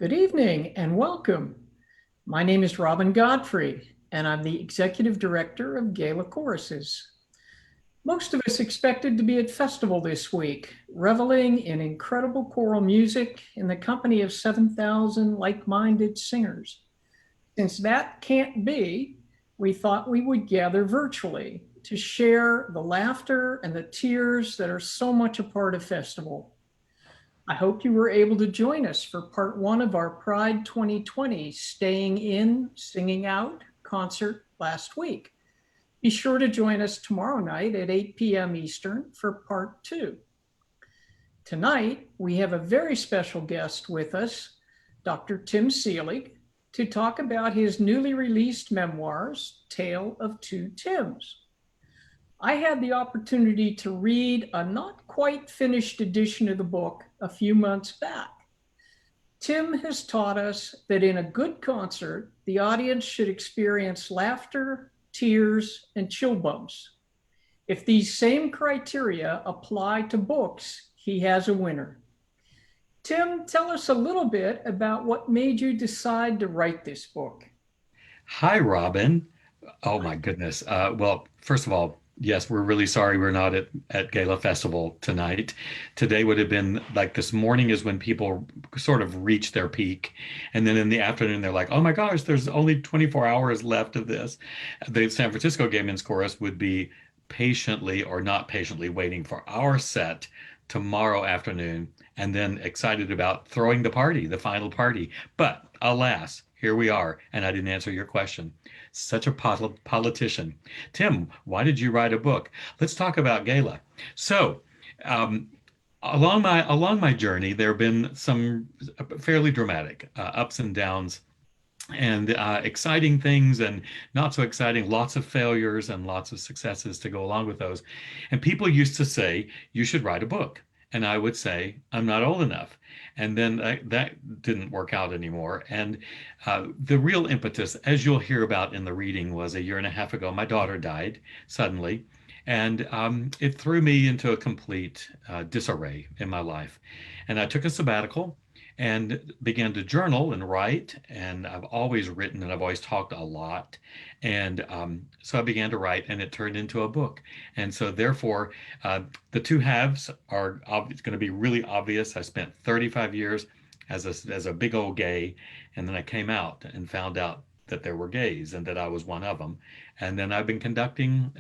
Good evening and welcome. My name is Robin Godfrey, and I'm the Executive Director of GALA Choruses. Most of us expected to be at festival this week, reveling in incredible choral music in the company of 7,000 like-minded singers. Since that can't be, we thought we would gather virtually to share the laughter and the tears that are so much a part of festival. I hope you were able to join us for part one of our Pride 2020 Staying In, Singing Out concert last week. Be sure to join us tomorrow night at 8 p.m. Eastern for part two. Tonight, we have a very special guest with us, Dr. Tim Seelig, to talk about his newly released memoirs, Tale of Two Tims. I had the opportunity to read a not quite finished edition of the book a few months back. Tim has taught us that in a good concert, the audience should experience laughter, tears, and chill bumps. If these same criteria apply to books, he has a winner. Tim, tell us a little bit about what made you decide to write this book. Hi, Robin. Oh my goodness. Well, first of all, yes, we're really sorry we're not at Gala Festival tonight. Today would have been like this morning is when people sort of reach their peak. And then in the afternoon, they're like, oh my gosh, there's only 24 hours left of this. The San Francisco Gay Men's Chorus would be patiently or not patiently waiting for our set tomorrow afternoon and then excited about throwing the party, the final party. But alas, here we are. And I didn't answer your question. Such a politician. Tim, why did you write a book? Let's talk about Gala. So, um, along my journey, there have been some fairly dramatic ups and downs, and exciting things, and not so exciting. Lots of failures and lots of successes to go along with those. And people used to say you should write a book, and I would say I'm not old enough. And then that didn't work out anymore. And the real impetus, as you'll hear about in the reading, was a year and a half ago. My daughter died suddenly, and it threw me into a complete disarray in my life. And I took a sabbatical and began to journal and write. And I've always written and I've always talked a lot. And so I began to write, and it turned into a book. And so, therefore, the two halves are it's going to be really obvious. I spent 35 years as a big old gay, and then I came out and found out that there were gays and that I was one of them. And then I've been conducting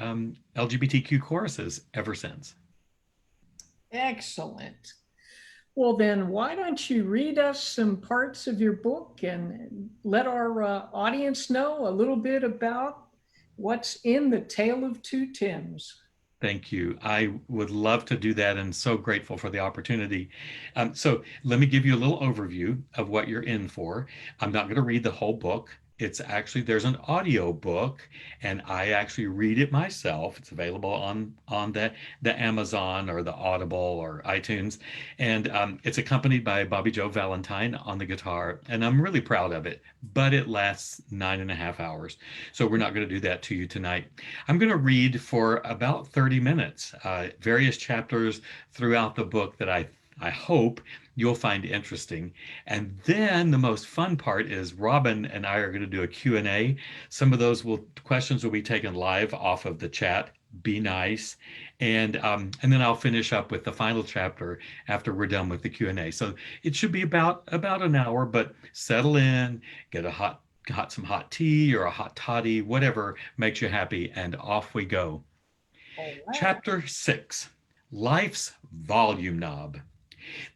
LGBTQ choruses ever since. Excellent. Well, then, why don't you read us some parts of your book and let our audience know a little bit about what's in the Tale of Two Tims? Thank you. I would love to do that and so grateful for the opportunity. So let me give you a little overview of what you're in for. I'm not going to read the whole book. It's actually, there's an audio book, and I actually read it myself. It's available on the Amazon or the Audible or iTunes. And it's accompanied by Bobby Joe Valentine on the guitar. And I'm really proud of it, but it lasts 9.5 hours. So we're not going to do that to you tonight. I'm going to read for about 30 minutes, various chapters throughout the book that I hope you'll find interesting. And then the most fun part is Robin and I are going to do a Q&A. Some of those questions will be taken live off of the chat. Be nice. And then I'll finish up with the final chapter after we're done with the Q&A. So it should be about an hour, but settle in, get some hot tea or a hot toddy, whatever makes you happy, and off we go. All right. Chapter 6, Life's Volume Knob.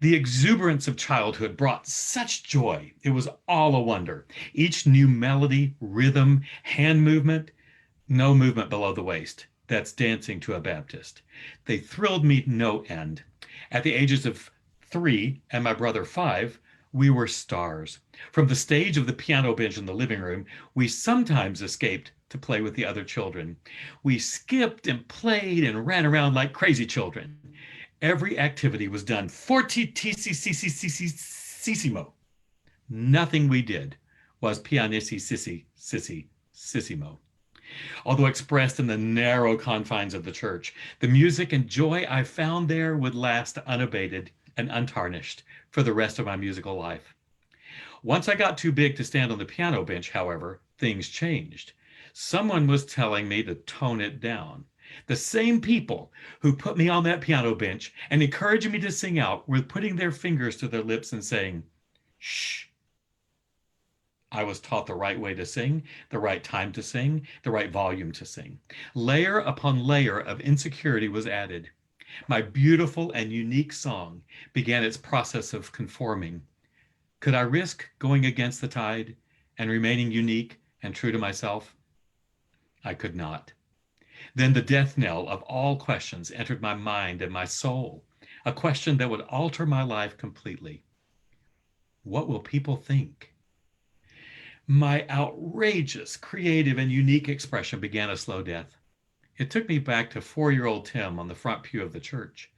The exuberance of childhood brought such joy. It was all a wonder. Each new melody, rhythm, hand movement, no movement below the waist. That's dancing to a Baptist. They thrilled me no end. At the ages of 3 and my brother 5, we were stars. From the stage of the piano bench in the living room, we sometimes escaped to play with the other children. We skipped and played and ran around like crazy children. Every activity was done fortissimo. Nothing we did was pianissimo. Although expressed in the narrow confines of the church, the music and joy I found there would last unabated and untarnished for the rest of my musical life. Once I got too big to stand on the piano bench, however, things changed. Someone was telling me to tone it down. The same people who put me on that piano bench and encouraged me to sing out were putting their fingers to their lips and saying, shh. I was taught the right way to sing, the right time to sing, the right volume to sing. Layer upon layer of insecurity was added. My beautiful and unique song began its process of conforming. Could I risk going against the tide and remaining unique and true to myself? I could not. Then the death knell of all questions entered my mind and my soul, a question that would alter my life completely. What will people think? My outrageous, creative, and unique expression began a slow death. It took me back to 4-year-old Tim on the front pew of the church.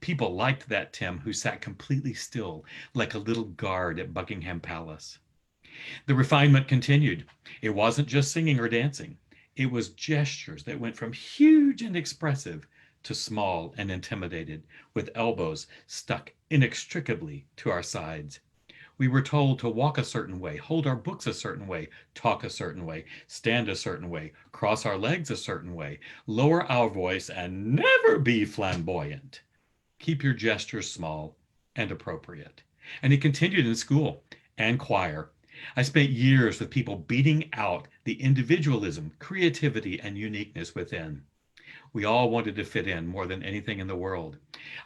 People liked that Tim who sat completely still, like a little guard at Buckingham Palace. The refinement continued. It wasn't just singing or dancing, it was gestures that went from huge and expressive to small and intimidated, with elbows stuck inextricably to our sides. We were told to walk a certain way, hold our books a certain way, talk a certain way, stand a certain way, cross our legs a certain way, lower our voice, and never be flamboyant. Keep your gestures small and appropriate. And it continued in school and choir. I spent years with people beating out the individualism, creativity, and uniqueness within. We all wanted to fit in more than anything in the world.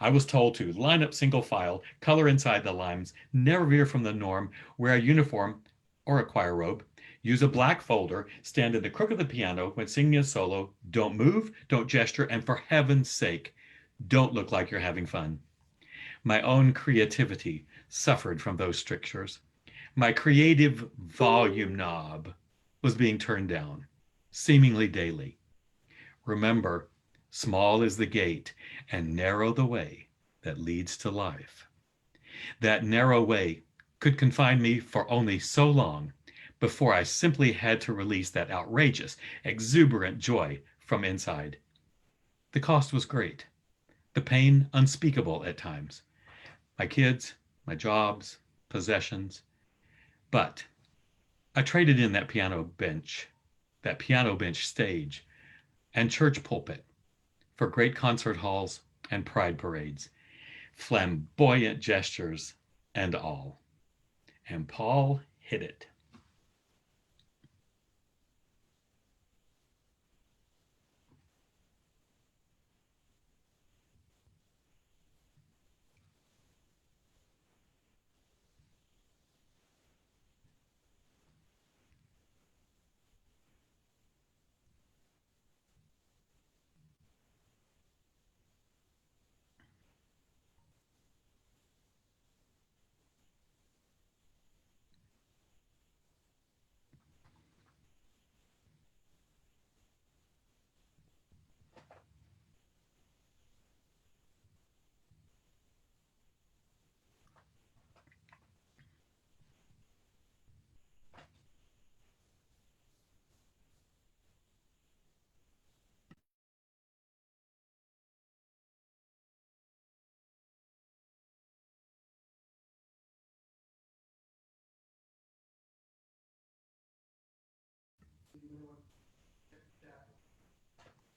I was told to line up single file, color inside the lines, never veer from the norm, wear a uniform or a choir robe, use a black folder, stand in the crook of the piano when singing a solo, don't move, don't gesture, and for heaven's sake, don't look like you're having fun. My own creativity suffered from those strictures. My creative volume knob was being turned down, seemingly daily. Remember, small is the gate and narrow the way that leads to life. That narrow way could confine me for only so long before I simply had to release that outrageous, exuberant joy from inside. The cost was great, the pain unspeakable at times. My kids, my jobs, possessions. But I traded in that piano bench stage, and church pulpit for great concert halls and pride parades, flamboyant gestures and all. And Paul hit it.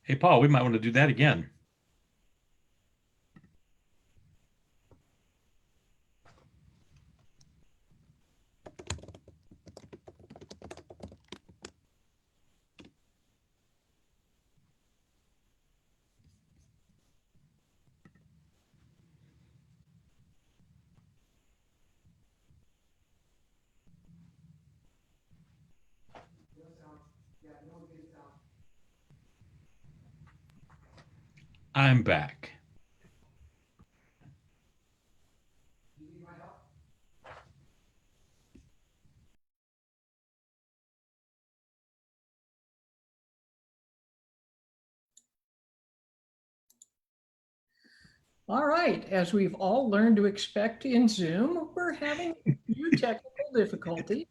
Hey, Paul, we might want to do that again. I'm back. All right, as we've all learned to expect in Zoom, we're having a few technical difficulties,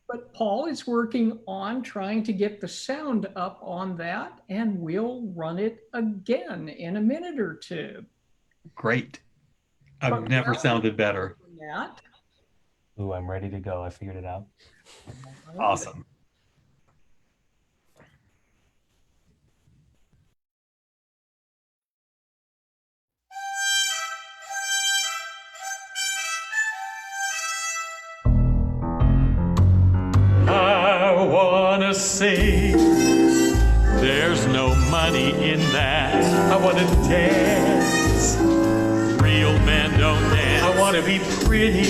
but Paul is working on trying to get the sound up on that, and we'll run it again in a minute or two. Great. I've But never while sounded better. we're doing that, Ooh, I'm ready to go. I figured it out. Awesome. I wanna sing. There's no money in that. I wanna dance. Real men don't dance. I wanna be pretty.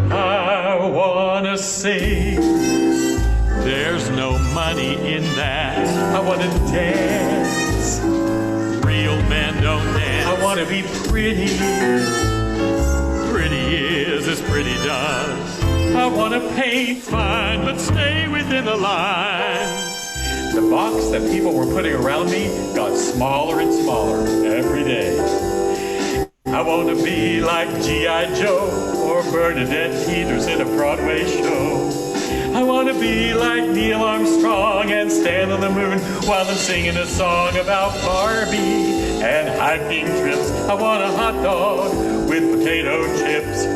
I wanna sing. There's no money in that. I wanna dance. Real men don't dance. I wanna be pretty. Pretty is as pretty does. I wanna paint fine, but stay within the lines. The box that people were putting around me got smaller and smaller every day. I want to be like G.I. Joe or Bernadette Peters in a Broadway show. I want to be like Neil Armstrong and stand on the moon while I'm singing a song about Barbie and hiking trips. I want a hot dog with potato chips.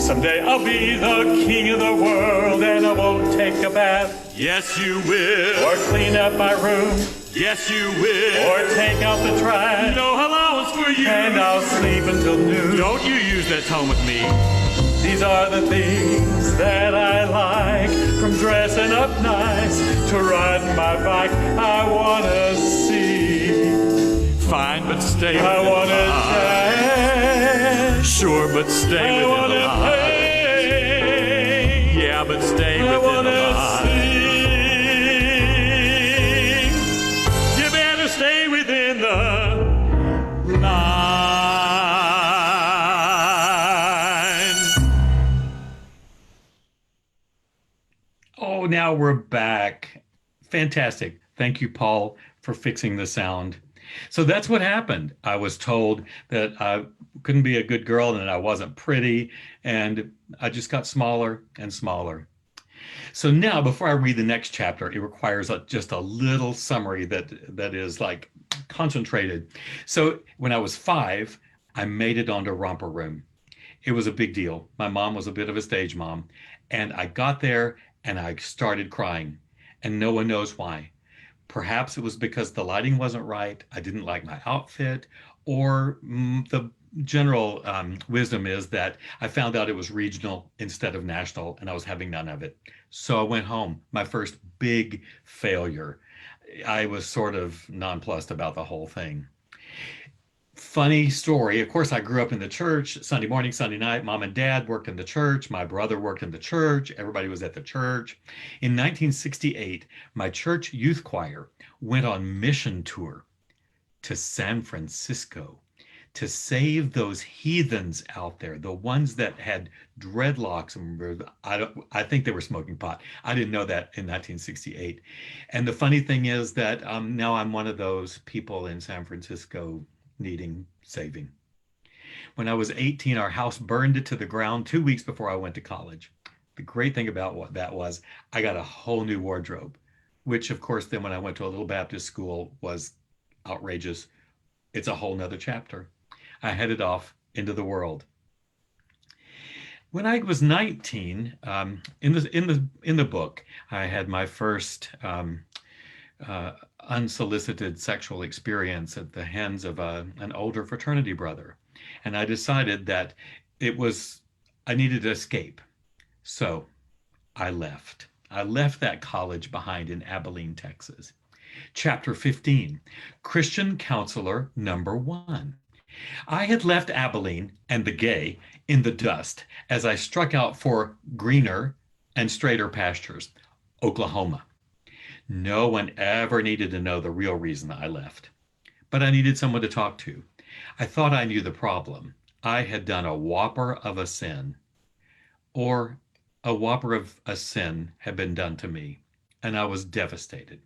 Someday I'll be the king of the world and I won't take a bath. Yes, you will. Or clean up my room. Yes, you will. Or take out the trash. No allowance for you. And I'll sleep until noon. Don't you use that tone with me. These are the things that I like. From dressing up nice to riding my bike. I wanna see. Fine, but stay with I wanna dash. Sure, but stay with the line. I wanna pay. Yeah, but stay with the line. I wanna sing. You better stay within the line. Oh, now we're back. Fantastic. Thank you, Paul, for fixing the sound. So that's what happened. I was told that I couldn't be a good girl and that I wasn't pretty, and I just got smaller and smaller. So now, before I read the next chapter, it requires just a little summary that is like concentrated. So when I was 5, I made it onto Romper Room. It was a big deal. My mom was a bit of a stage mom, and I got there and I started crying, and no one knows why. Perhaps it was because the lighting wasn't right, I didn't like my outfit, or the general wisdom is that I found out it was regional instead of national, and I was having none of it. So I went home, my first big failure. I was sort of nonplussed about the whole thing. Funny story. Of course, I grew up in the church. Sunday morning, Sunday night, mom and dad worked in the church. My brother worked in the church. Everybody was at the church. In 1968, my church youth choir went on mission tour to San Francisco to save those heathens out there, the ones that had dreadlocks. And I think they were smoking pot. I didn't know that in 1968. And the funny thing is that now I'm one of those people in San Francisco needing saving. When I was 18, our house burned it to the ground 2 weeks before I went to college. The great thing about what that was, I got a whole new wardrobe, which of course then when I went to a little Baptist school was outrageous. It's a whole nother chapter. I headed off into the world. When I was 19, in the book, I had my first unsolicited sexual experience at the hands of an older fraternity brother. And I decided that I needed to escape. So I left. I left that college behind in Abilene, Texas. Chapter 15, Christian Counselor Number 1. I had left Abilene and the gay in the dust as I struck out for greener and straighter pastures, Oklahoma. No one ever needed to know the real reason I left, but I needed someone to talk to. I thought I knew the problem. I had done a whopper of a sin, or a whopper of a sin had been done to me, and I was devastated.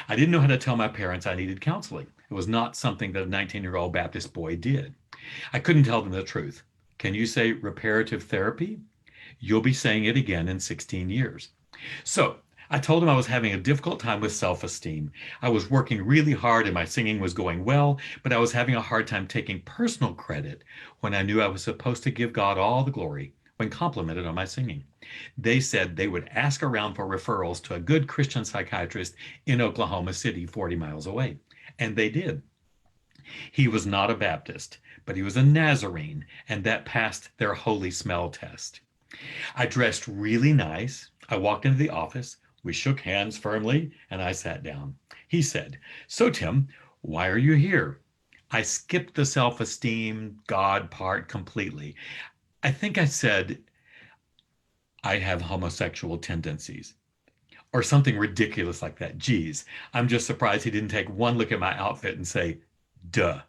I didn't know how to tell my parents I needed counseling. It was not something that a 19-year-old Baptist boy did. I couldn't tell them the truth. Can you say reparative therapy? You'll be saying it again in 16 years. So I told him I was having a difficult time with self esteem. I was working really hard and my singing was going well, but I was having a hard time taking personal credit when I knew I was supposed to give God all the glory when complimented on my singing. They said they would ask around for referrals to a good Christian psychiatrist in Oklahoma City, 40 miles away. And they did. He was not a Baptist, but he was a Nazarene, and that passed their holy smell test. I dressed really nice. I walked into the office. We shook hands firmly, and I sat down. He said, "So, Tim, why are you here?" I skipped the self esteem God part completely. I think I said, "I have homosexual tendencies," or something ridiculous like that. Geez, I'm just surprised he didn't take one look at my outfit and say, "Duh."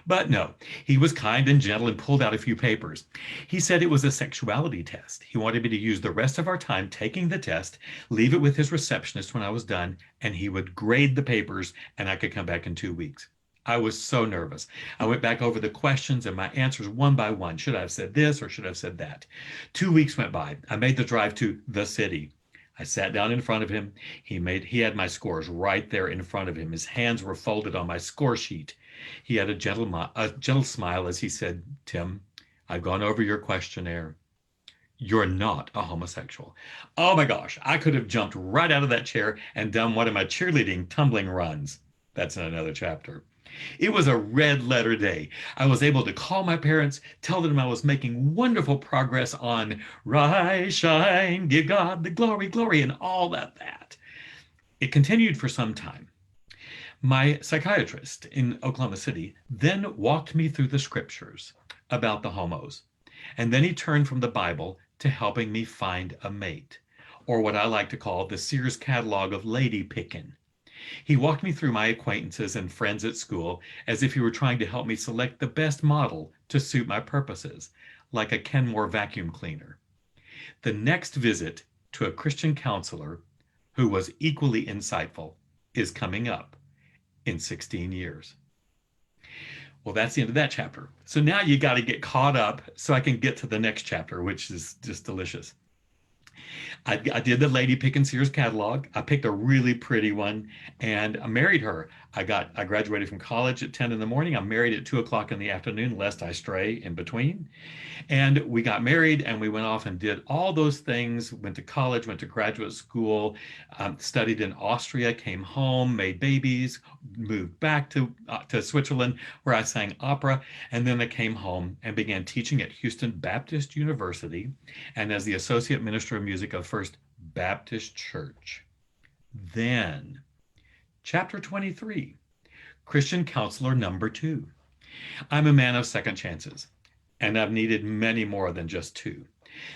But no, he was kind and gentle and pulled out a few papers. He said it was a sexuality test. He wanted me to use the rest of our time taking the test, leave it with his receptionist when I was done, and he would grade the papers and I could come back in 2 weeks. I was so nervous. I went back over the questions and my answers one by one. Should I have said this or should I have said that? 2 weeks went by. I made the drive to the city. I sat down in front of him. He had my scores right there in front of him. His hands were folded on my score sheet. He had a gentle smile as he said, "Tim, I've gone over your questionnaire. You're not a homosexual." Oh my gosh, I could have jumped right out of that chair and done one of my cheerleading tumbling runs. That's in another chapter. It was a red letter day. I was able to call my parents, tell them I was making wonderful progress on rise, shine, give God the glory, glory, and all that. It continued for some time. My psychiatrist in Oklahoma City then walked me through the scriptures about the homos. And then he turned from the Bible to helping me find a mate, or what I like to call the Sears catalog of lady picking. He walked me through my acquaintances and friends at school as if he were trying to help me select the best model to suit my purposes, like a Kenmore vacuum cleaner. The next visit to a Christian counselor who was equally insightful is coming up in 16 years. Well, that's the end of that chapter. So now you got to get caught up so I can get to the next chapter, which is just delicious. I did the Lady Pickens Sears catalog. I picked a really pretty one and I married her. I graduated from college at 10 in the morning. I'm married at 2 o'clock in the afternoon, lest I stray in between. And we got married and we went off and did all those things, went to college, went to graduate school, studied in Austria, came home, made babies, moved back to Switzerland where I sang opera. And then I came home and began teaching at Houston Baptist University and as the Associate Minister of Music of First Baptist Church. Then, chapter 23, Christian Counselor number 2. I'm a man of second chances, and I've needed many more than just 2.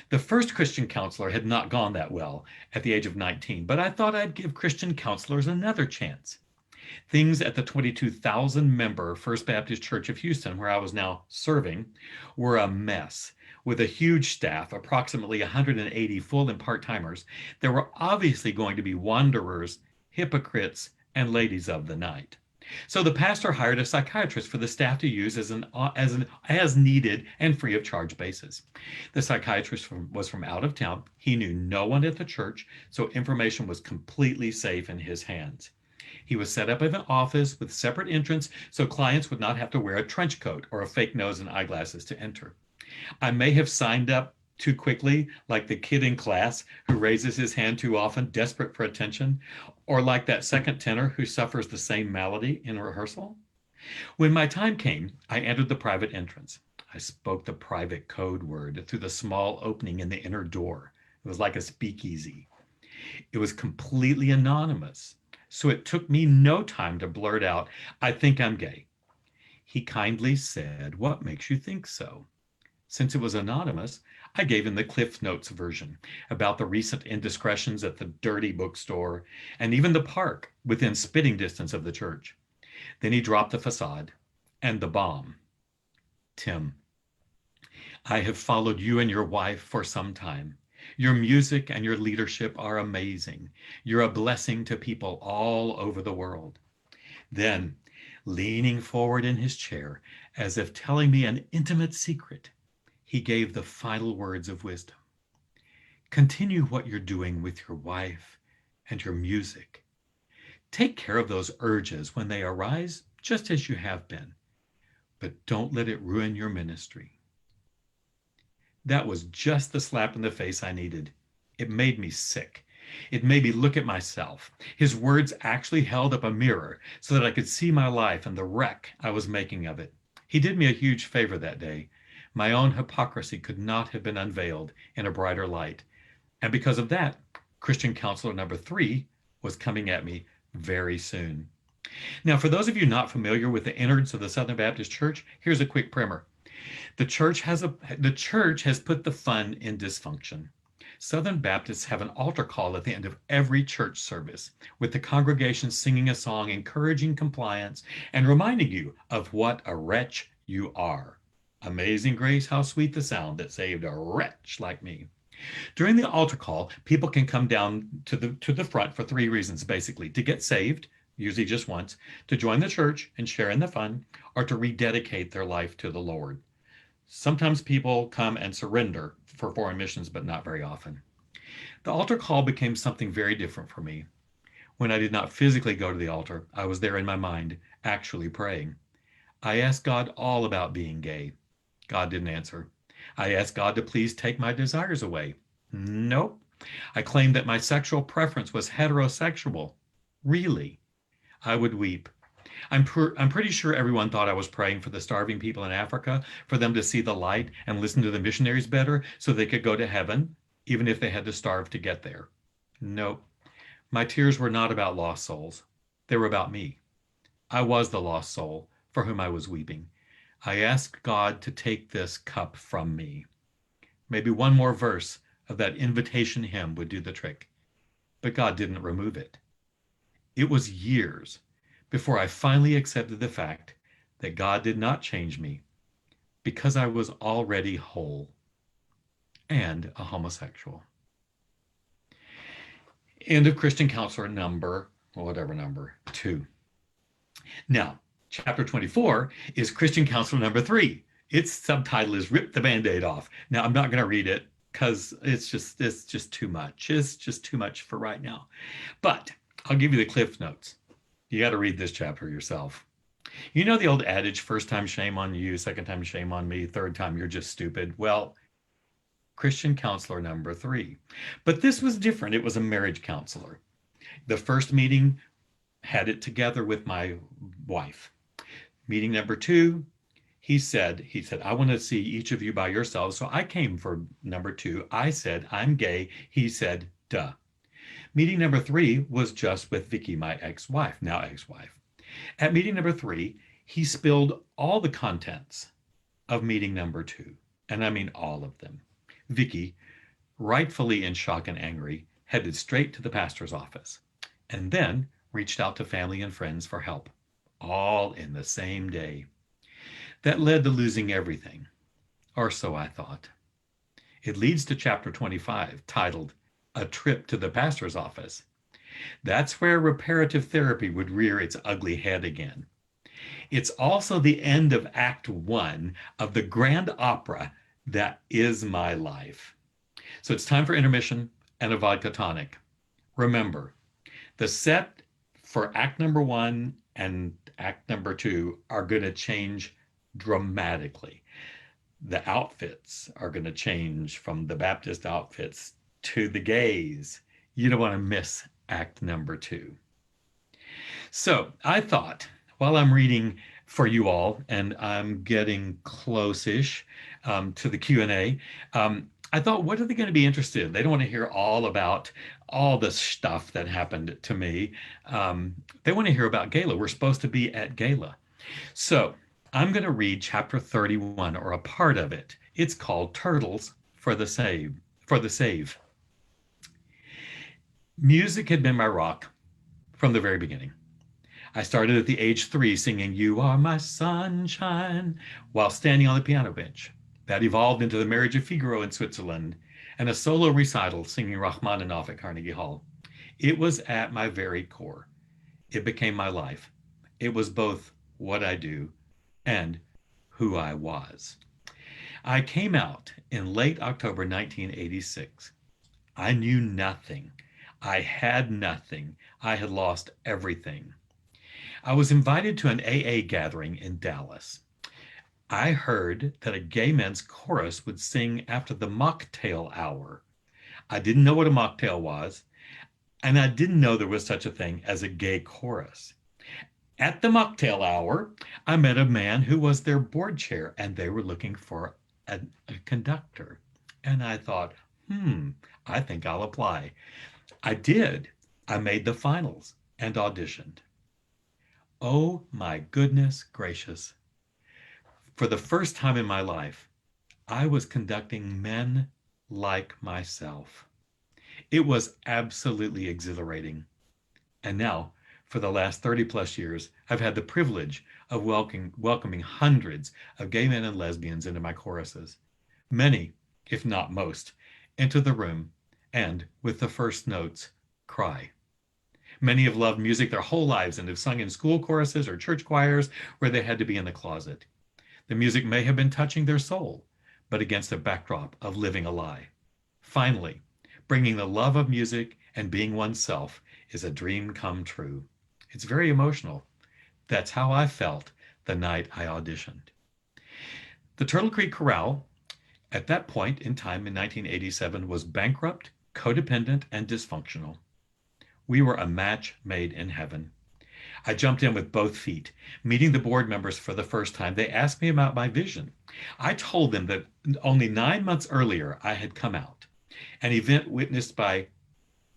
The first Christian counselor had not gone that well at the age of 19, but I thought I'd give Christian counselors another chance. Things at the 22,000 member First Baptist Church of Houston, where I was now serving, were a mess. With a huge staff, approximately 180 full and part-timers, there were obviously going to be wanderers, hypocrites, and ladies of the night. So the pastor hired a psychiatrist for the staff to use as needed and free of charge basis. The psychiatrist was from out of town. He knew no one at the church, so information was completely safe in his hands. He was set up in an office with separate entrance so clients would not have to wear a trench coat or a fake nose and eyeglasses to enter. I may have signed up too quickly, like the kid in class who raises his hand too often, desperate for attention, or like that second tenor who suffers the same malady in rehearsal. When my time came, I entered the private entrance. I spoke the private code word through the small opening in the inner door. It was like a speakeasy. It was completely anonymous, so it took me no time to blurt out, "I think I'm gay." He kindly said, "What makes you think so?" Since it was anonymous, I gave him the Cliff Notes version about the recent indiscretions at the dirty bookstore and even the park within spitting distance of the church. Then he dropped the facade and the bomb. "Tim, I have followed you and your wife for some time. Your music and your leadership are amazing. You're a blessing to people all over the world. Then, leaning forward in his chair, as if telling me an intimate secret, he gave the final words of wisdom. Continue what you're doing with your wife and your music. Take care of those urges when they arise, just as you have been, but don't let it ruin your ministry. That was just the slap in the face I needed. It made me sick. It made me look at myself. His words actually held up a mirror so that I could see my life and the wreck I was making of it. He did me a huge favor that day. My own hypocrisy could not have been unveiled in a brighter light. And because of that, Christian counselor number 3 was coming at me very soon. Now, for those of you not familiar with the innards of the Southern Baptist Church, here's a quick primer. The church has put the fun in dysfunction. Southern Baptists have an altar call at the end of every church service, with the congregation singing a song encouraging compliance and reminding you of what a wretch you are. Amazing grace, how sweet the sound that saved a wretch like me. During the altar call, people can come down to the front for 3 reasons, basically: to get saved, usually just once, to join the church and share in the fun, or to rededicate their life to the Lord. Sometimes people come and surrender for foreign missions, but not very often. The altar call became something very different for me. When I did not physically go to the altar, I was there in my mind, actually praying. I asked God all about being gay. God didn't answer. I asked God to please take my desires away. Nope. I claimed that my sexual preference was heterosexual. Really? I would weep. I'm pretty sure everyone thought I was praying for the starving people in Africa, for them to see the light and listen to the missionaries better so they could go to heaven, even if they had to starve to get there. Nope. My tears were not about lost souls. They were about me. I was the lost soul for whom I was weeping. I asked God to take this cup from me. Maybe one more verse of that invitation hymn would do the trick. But God didn't remove it. It was years before I finally accepted the fact that God did not change me because I was already whole and a homosexual. End of Christian counselor number 2. Now, chapter 24 is Christian counselor number 3. Its subtitle is Rip the Band-Aid Off. Now, I'm not going to read it because it's just too much. It's just too much for right now. But I'll give you the cliff notes. You got to read this chapter yourself. You know the old adage, first time shame on you, second time shame on me, third time you're just stupid. Well, Christian counselor number 3. But this was different. It was a marriage counselor. The first meeting had it together with my wife. Meeting number 2, he said, I want to see each of you by yourselves. So I came for number 2. I said, I'm gay. He said, duh. Meeting number 3 was just with Vicky, my ex-wife, now ex-wife. At meeting number 3, he spilled all the contents of meeting number 2. And I mean all of them. Vicky, rightfully in shock and angry, headed straight to the pastor's office and then reached out to family and friends for help, all in the same day. That led to losing everything, or so I thought. It leads to chapter 25, titled A Trip to the Pastor's Office. That's where reparative therapy would rear its ugly head again. It's also the end of Act 1 of the grand opera that is my life. So it's time for intermission and a vodka tonic. Remember, the set for Act number 1 and Act number 2 are going to change dramatically. The outfits are going to change from the Baptist outfits to the gays. You don't want to miss Act number 2. So I thought, while I'm reading for you all, and I'm getting close-ish to the Q&A, I thought, what are they going to be interested in? They don't want to hear all about all the stuff that happened to me. They want to hear about GALA. We're supposed to be at GALA. So I'm going to read chapter 31, or a part of it. It's called Turtles for the Save. Music had been my rock from the very beginning. I started at the age 3 singing "You Are My Sunshine" while standing on the piano bench. That evolved into the Marriage of Figaro in Switzerland and a solo recital singing Rachmaninoff at Carnegie Hall. It was at my very core. It became my life. It was both what I do and who I was. I came out in late October 1986. I knew nothing. I had nothing. I had lost everything. I was invited to an AA gathering in Dallas. I heard that a gay men's chorus would sing after the mocktail hour. I didn't know what a mocktail was, and I didn't know there was such a thing as a gay chorus. At the mocktail hour, I met a man who was their board chair, and they were looking for a conductor. And I thought, I think I'll apply. I did. I made the finals and auditioned. Oh my goodness gracious. For the first time in my life, I was conducting men like myself. It was absolutely exhilarating. And now, for the last 30 plus years, I've had the privilege of welcoming hundreds of gay men and lesbians into my choruses. Many, if not most, enter the room and, with the first notes, cry. Many have loved music their whole lives and have sung in school choruses or church choirs where they had to be in the closet. The music may have been touching their soul, but against a backdrop of living a lie. Finally, bringing the love of music and being oneself is a dream come true. It's very emotional. That's how I felt the night I auditioned. The Turtle Creek Chorale, at that point in time in 1987, was bankrupt, codependent, and dysfunctional. We were a match made in heaven. I jumped in with both feet. Meeting the board members for the first time, they asked me about my vision. I told them that only 9 months earlier I had come out, an event witnessed by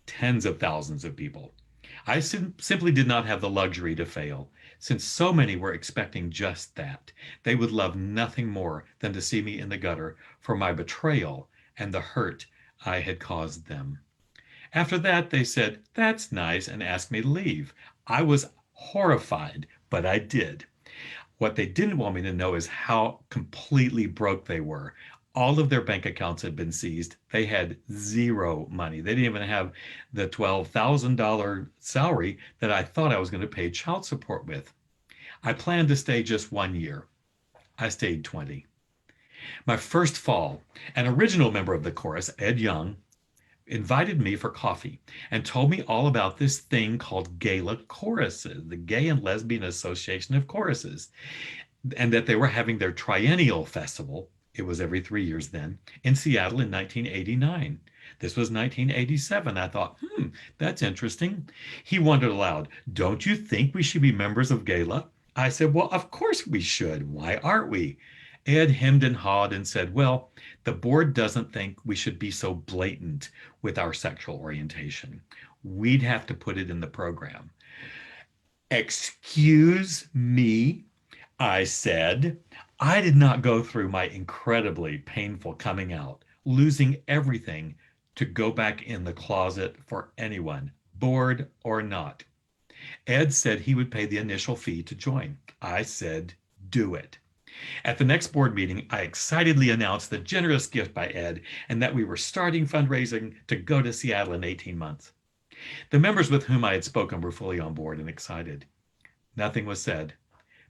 tens of thousands of people. I simply did not have the luxury to fail, since so many were expecting just that. They would love nothing more than to see me in the gutter for my betrayal and the hurt I had caused them. After that, they said, "That's nice," and asked me to leave. I was horrified, but I did. What they didn't want me to know is how completely broke they were. All of their bank accounts had been seized. They had zero money. They didn't even have the $12,000 salary that I thought I was going to pay child support with. I planned to stay just 1 year. I stayed 20. My first fall, an original member of the chorus, Ed Young, invited me for coffee and told me all about this thing called GALA choruses, the Gay and Lesbian Association of Choruses, and that they were having their triennial festival, it was every 3 years then, in Seattle in 1989. This was 1987. I thought, that's interesting. He wondered aloud, "Don't you think we should be members of GALA?" I said, "Well, of course we should. Why aren't we?" Ed hemmed and hawed and said, "Well, the board doesn't think we should be so blatant with our sexual orientation. We'd have to put it in the program." "Excuse me," I said. I did not go through my incredibly painful coming out, losing everything to go back in the closet for anyone, board or not. Ed said he would pay the initial fee to join. I said, "Do it." At the next board meeting, I excitedly announced the generous gift by Ed and that we were starting fundraising to go to Seattle in 18 months. The members with whom I had spoken were fully on board and excited. Nothing was said,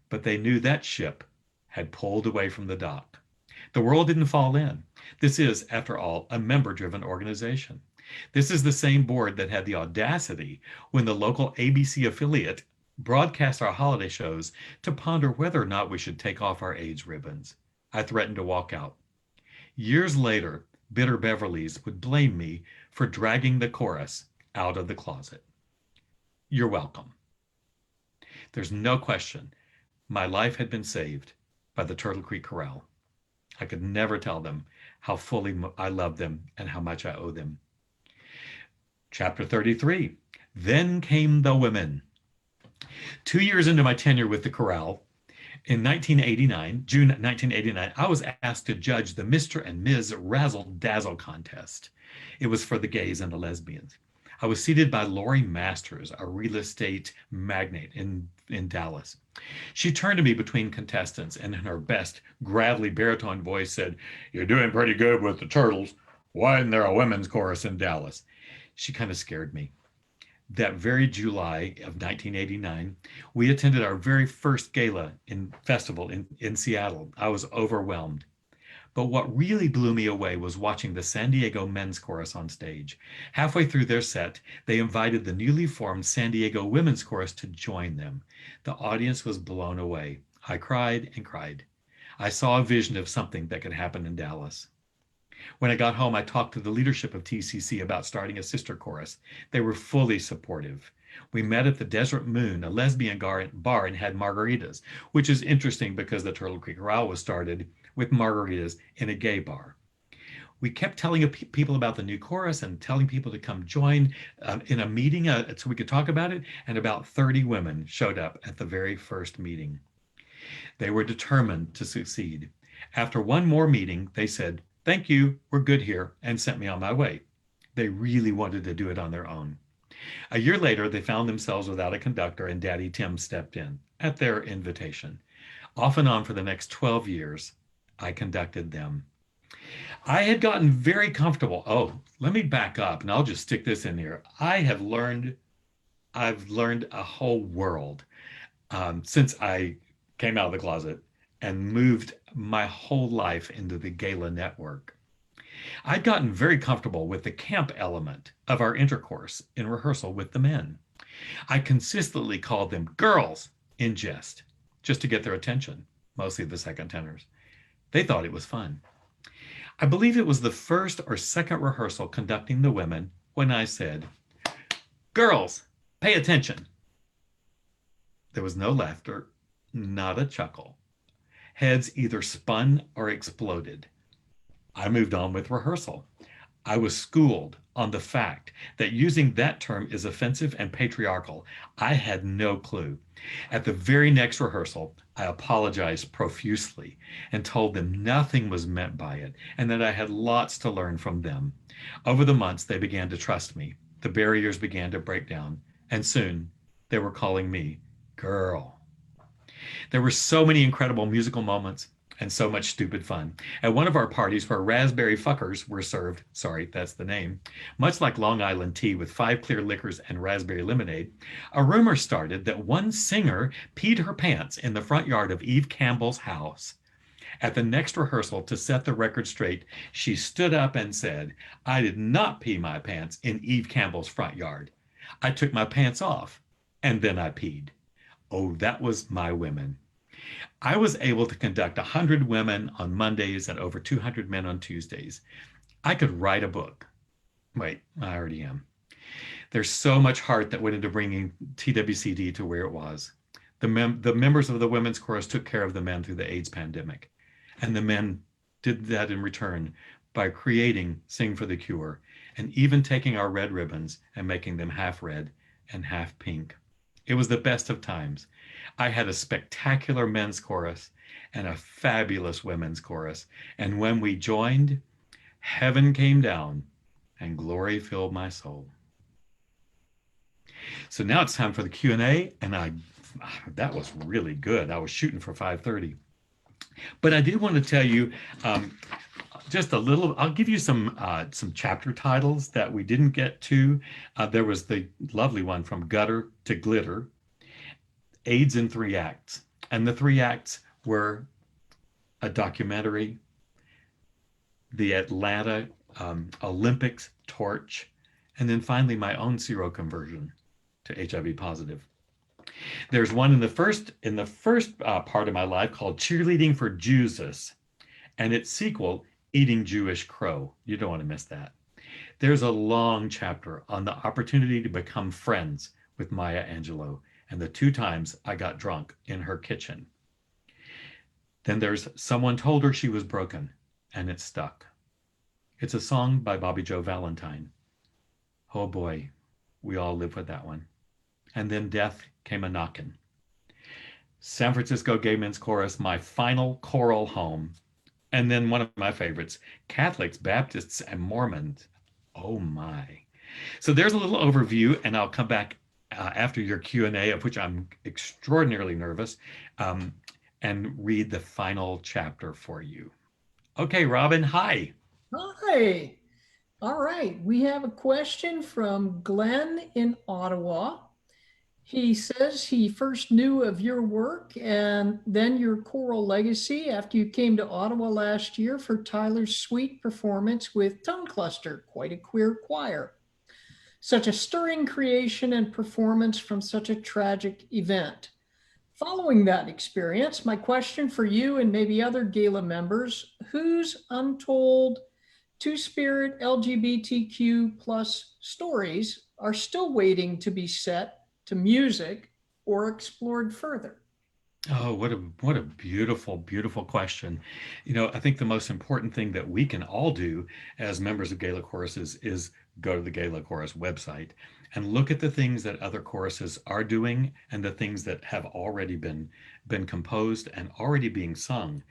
but they knew that ship had pulled away from the dock. The world didn't fall in. This is, after all, a member-driven organization. This is the same board that had the audacity, when the local ABC affiliate broadcast our holiday shows, to ponder whether or not we should take off our AIDS ribbons. I threatened to walk out. Years later, bitter Beverleys would blame me for dragging the chorus out of the closet. You're welcome. There's no question my life had been saved by the Turtle Creek Chorale. I could never tell them how fully I love them and how much I owe them. Chapter 33. Then came the women. 2 years into my tenure with the chorale, in June 1989, I was asked to judge the Mr. and Ms. Razzle Dazzle contest. It was for the gays and the lesbians. I was seated by Lori Masters, a real estate magnate in Dallas. She turned to me between contestants and in her best gravelly baritone voice said, "You're doing pretty good with the turtles. Why isn't there a women's chorus in Dallas?" She kind of scared me. That very July of 1989, we attended our very first gala festival in Seattle. I was overwhelmed. But what really blew me away was watching the San Diego Men's Chorus on stage. Halfway through their set, they invited the newly formed San Diego Women's Chorus to join them. The audience was blown away. I cried and cried. I saw a vision of something that could happen in Dallas. When I got home, I talked to the leadership of TCC about starting a sister chorus. They were fully supportive. We met at the Desert Moon, a lesbian bar, and had margaritas, which is interesting because the Turtle Creek Row was started with margaritas in a gay bar. We kept telling people about the new chorus and telling people to come join in a meeting so we could talk about it, and about 30 women showed up at the very first meeting. They were determined to succeed. After one more meeting, they said, "Thank you, we're good here," and sent me on my way. They really wanted to do it on their own. A year later, they found themselves without a conductor, and Daddy Tim stepped in at their invitation. Off and on for the next 12 years, I conducted them. I had gotten very comfortable. Oh, let me back up and I'll just stick this in here. I've learned a whole world since I came out of the closet and moved my whole life into the Gala network. I'd gotten very comfortable with the camp element of our intercourse in rehearsal with the men. I consistently called them girls in jest, just to get their attention, mostly the second tenors. They thought it was fun. I believe it was the first or second rehearsal conducting the women when I said, "Girls, pay attention." There was no laughter, not a chuckle. Heads either spun or exploded. I moved on with rehearsal. I was schooled on the fact that using that term is offensive and patriarchal. I had no clue. At the very next rehearsal, I apologized profusely and told them nothing was meant by it and that I had lots to learn from them. Over the months, they began to trust me. The barriers began to break down, and soon they were calling me girl. There were so many incredible musical moments and so much stupid fun. At one of our parties where raspberry fuckers were served, sorry, that's the name, much like Long Island tea with 5 clear liquors and raspberry lemonade, a rumor started that one singer peed her pants in the front yard of Eve Campbell's house. At the next rehearsal, to set the record straight, she stood up and said, "I did not pee my pants in Eve Campbell's front yard. I took my pants off and then I peed." Oh, that was my women. I was able to conduct 100 women on Mondays and over 200 men on Tuesdays. I could write a book. Wait, I already am. There's so much heart that went into bringing TWCD to where it was. The members of the women's chorus took care of the men through the AIDS pandemic. And the men did that in return by creating Sing for the Cure and even taking our red ribbons and making them half red and half pink. It was the best of times. I had a spectacular men's chorus and a fabulous women's chorus. And when we joined, heaven came down and glory filled my soul. So now it's time for the Q&A, and that was really good. I was shooting for 5:30. But I did want to tell you just a little. I'll give you some chapter titles that we didn't get to. There was the lovely one From Gutter to Glitter, AIDS in 3 acts. And the 3 acts were a documentary, the Atlanta Olympics torch, and then finally my own seroconversion to HIV positive. There's one in the first part of my life called Cheerleading for Jesus, and its sequel, Eating Jewish Crow. You don't want to miss that. There's a long chapter on the opportunity to become friends with Maya Angelou and the 2 times I got drunk in her kitchen. Then there's Someone Told Her She Was Broken, and it stuck. It's a song by Bobby Joe Valentine. Oh boy, we all live with that one. And then Death Came a Knockin'. San Francisco Gay Men's Chorus, my final choral home. And then one of my favorites, Catholics, Baptists, and Mormons. Oh my. So there's a little overview, and I'll come back after your Q&A, of which I'm extraordinarily nervous, um, and read the final chapter for you. Okay, Robin, hi. Hi. All right. We have a question from Glenn in Ottawa. He says he first knew of your work and then your choral legacy after you came to Ottawa last year for Tyler's sweet performance with Tongue Cluster, quite a queer choir. Such a stirring creation and performance from such a tragic event. Following that experience, my question for you and maybe other gala members, whose untold two-spirit LGBTQ plus stories are still waiting to be set to music or explored further? Oh, what a beautiful, beautiful question. I think the most important thing that we can all do as members of Gala choruses is go to the Gala chorus website and look at the things that other choruses are doing and the things that have already been composed and already being sung.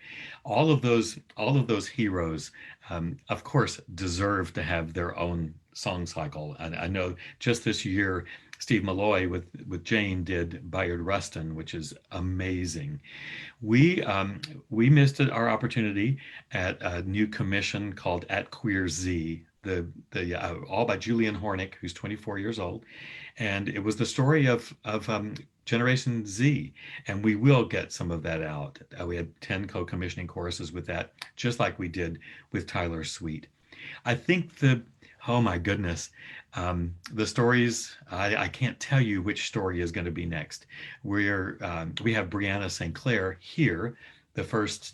All of those heroes, of course, deserve to have their own song cycle. And I know just this year Steve Malloy with Jane did Bayard Rustin, which is amazing. We missed our opportunity at a new commission called At Queer Z, the all by Julian Hornick, who's 24 years old, and it was the story of Generation Z, and we will get some of that out. We had 10 co-commissioning choruses with that, just like we did with Tyler Sweet. I think oh my goodness, the stories, I can't tell you which story is going to be next. We have Brianna St. Clair here, the first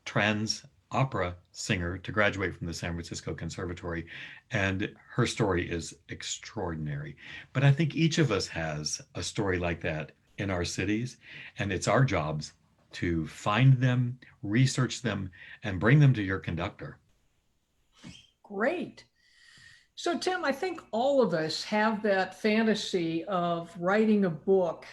trans opera singer to graduate from the San Francisco Conservatory, and her story is extraordinary. But I think each of us has a story like that in our cities, and it's our jobs to find them, research them, and bring them to your conductor. Great. So, Tim, I think all of us have that fantasy of writing a book.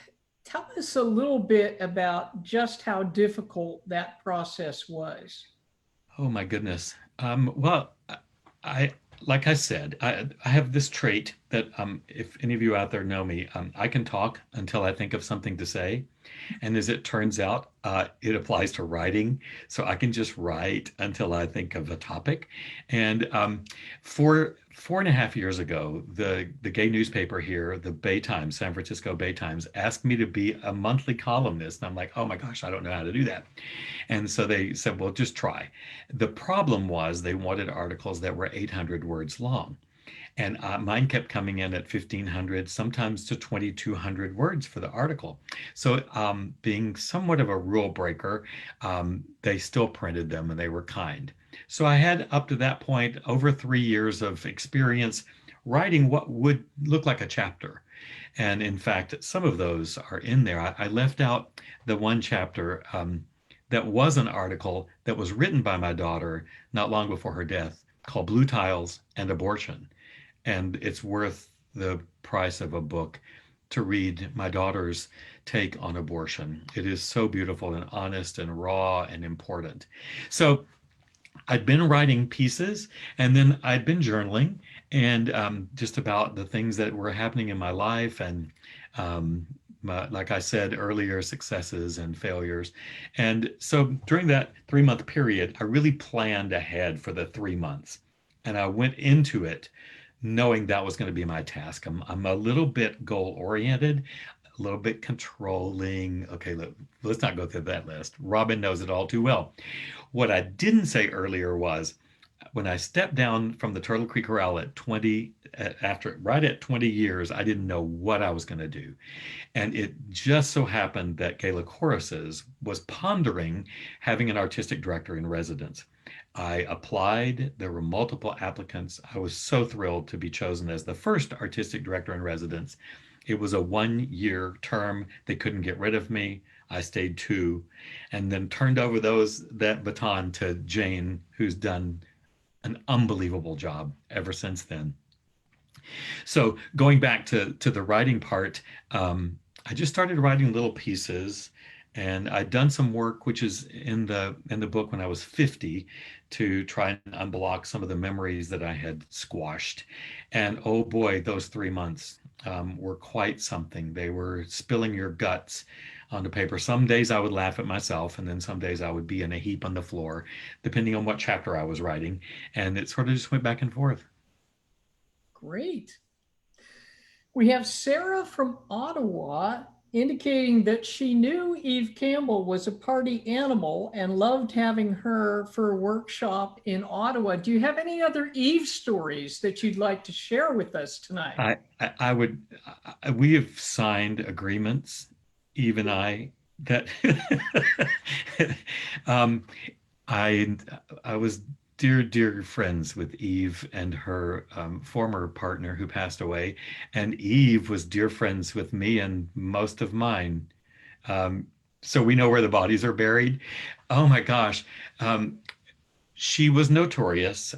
Tell us a little bit about just how difficult that process was. Oh my goodness. Well, I like I said, I have this trait that if any of you out there know me, I can talk until I think of something to say, and as it turns out, it applies to writing. So I can just write until I think of a topic. And 4.5 years ago, the gay newspaper here, the Bay Times, San Francisco Bay Times, asked me to be a monthly columnist. And I'm like, oh my gosh, I don't know how to do that. And so they said, well, just try. The problem was they wanted articles that were 800 words long. And mine kept coming in at 1,500, sometimes to 2,200 words for the article. So, being somewhat of a rule breaker, they still printed them and they were kind. So, I had up to that point over 3 years of experience writing what would look like a chapter. And in fact, some of those are in there. I left out the one chapter that was an article that was written by my daughter not long before her death called Blue Tiles and Abortion, and it's worth the price of a book to read my daughter's take on abortion. It is so beautiful and honest and raw and important. So I'd been writing pieces and then I'd been journaling and just about the things that were happening in my life and like I said earlier, successes and failures. And so during that 3 month period, I really planned ahead for the 3 months. And I went into it knowing that was going to be my task. I'm a little bit goal oriented, a little bit controlling. Okay, let's not go through that list. Robin knows it all too well. What I didn't say earlier was when I stepped down from the Turtle Creek Corral at 20, after right at 20 years, I didn't know what I was going to do. And it just so happened that Gala Choruses was pondering having an artistic director in residence. I applied. There were multiple applicants. I was so thrilled to be chosen as the first artistic director in residence. It was a 1 year term. They couldn't get rid of me. I stayed 2 and then turned over that baton to Jane, who's done an unbelievable job ever since then. So going back to the writing part, I just started writing little pieces, and I'd done some work, which is in the book when I was 50, to try and unblock some of the memories that I had squashed. And oh boy, those 3 months were quite something. They were spilling your guts onto paper. Some days I would laugh at myself, and then some days I would be in a heap on the floor, depending on what chapter I was writing. And it sort of just went back and forth. Great. We have Sarah from Ottawa indicating that she knew Eve Campbell was a party animal and loved having her for a workshop in Ottawa. Do you have any other Eve stories that you'd like to share with us tonight? I would, we have signed agreements, Eve and I, that um, I I was dear friends with Eve and her former partner who passed away, and Eve was dear friends with me and most of mine. Um, so we know where the bodies are buried. Oh my gosh. Um, she was notorious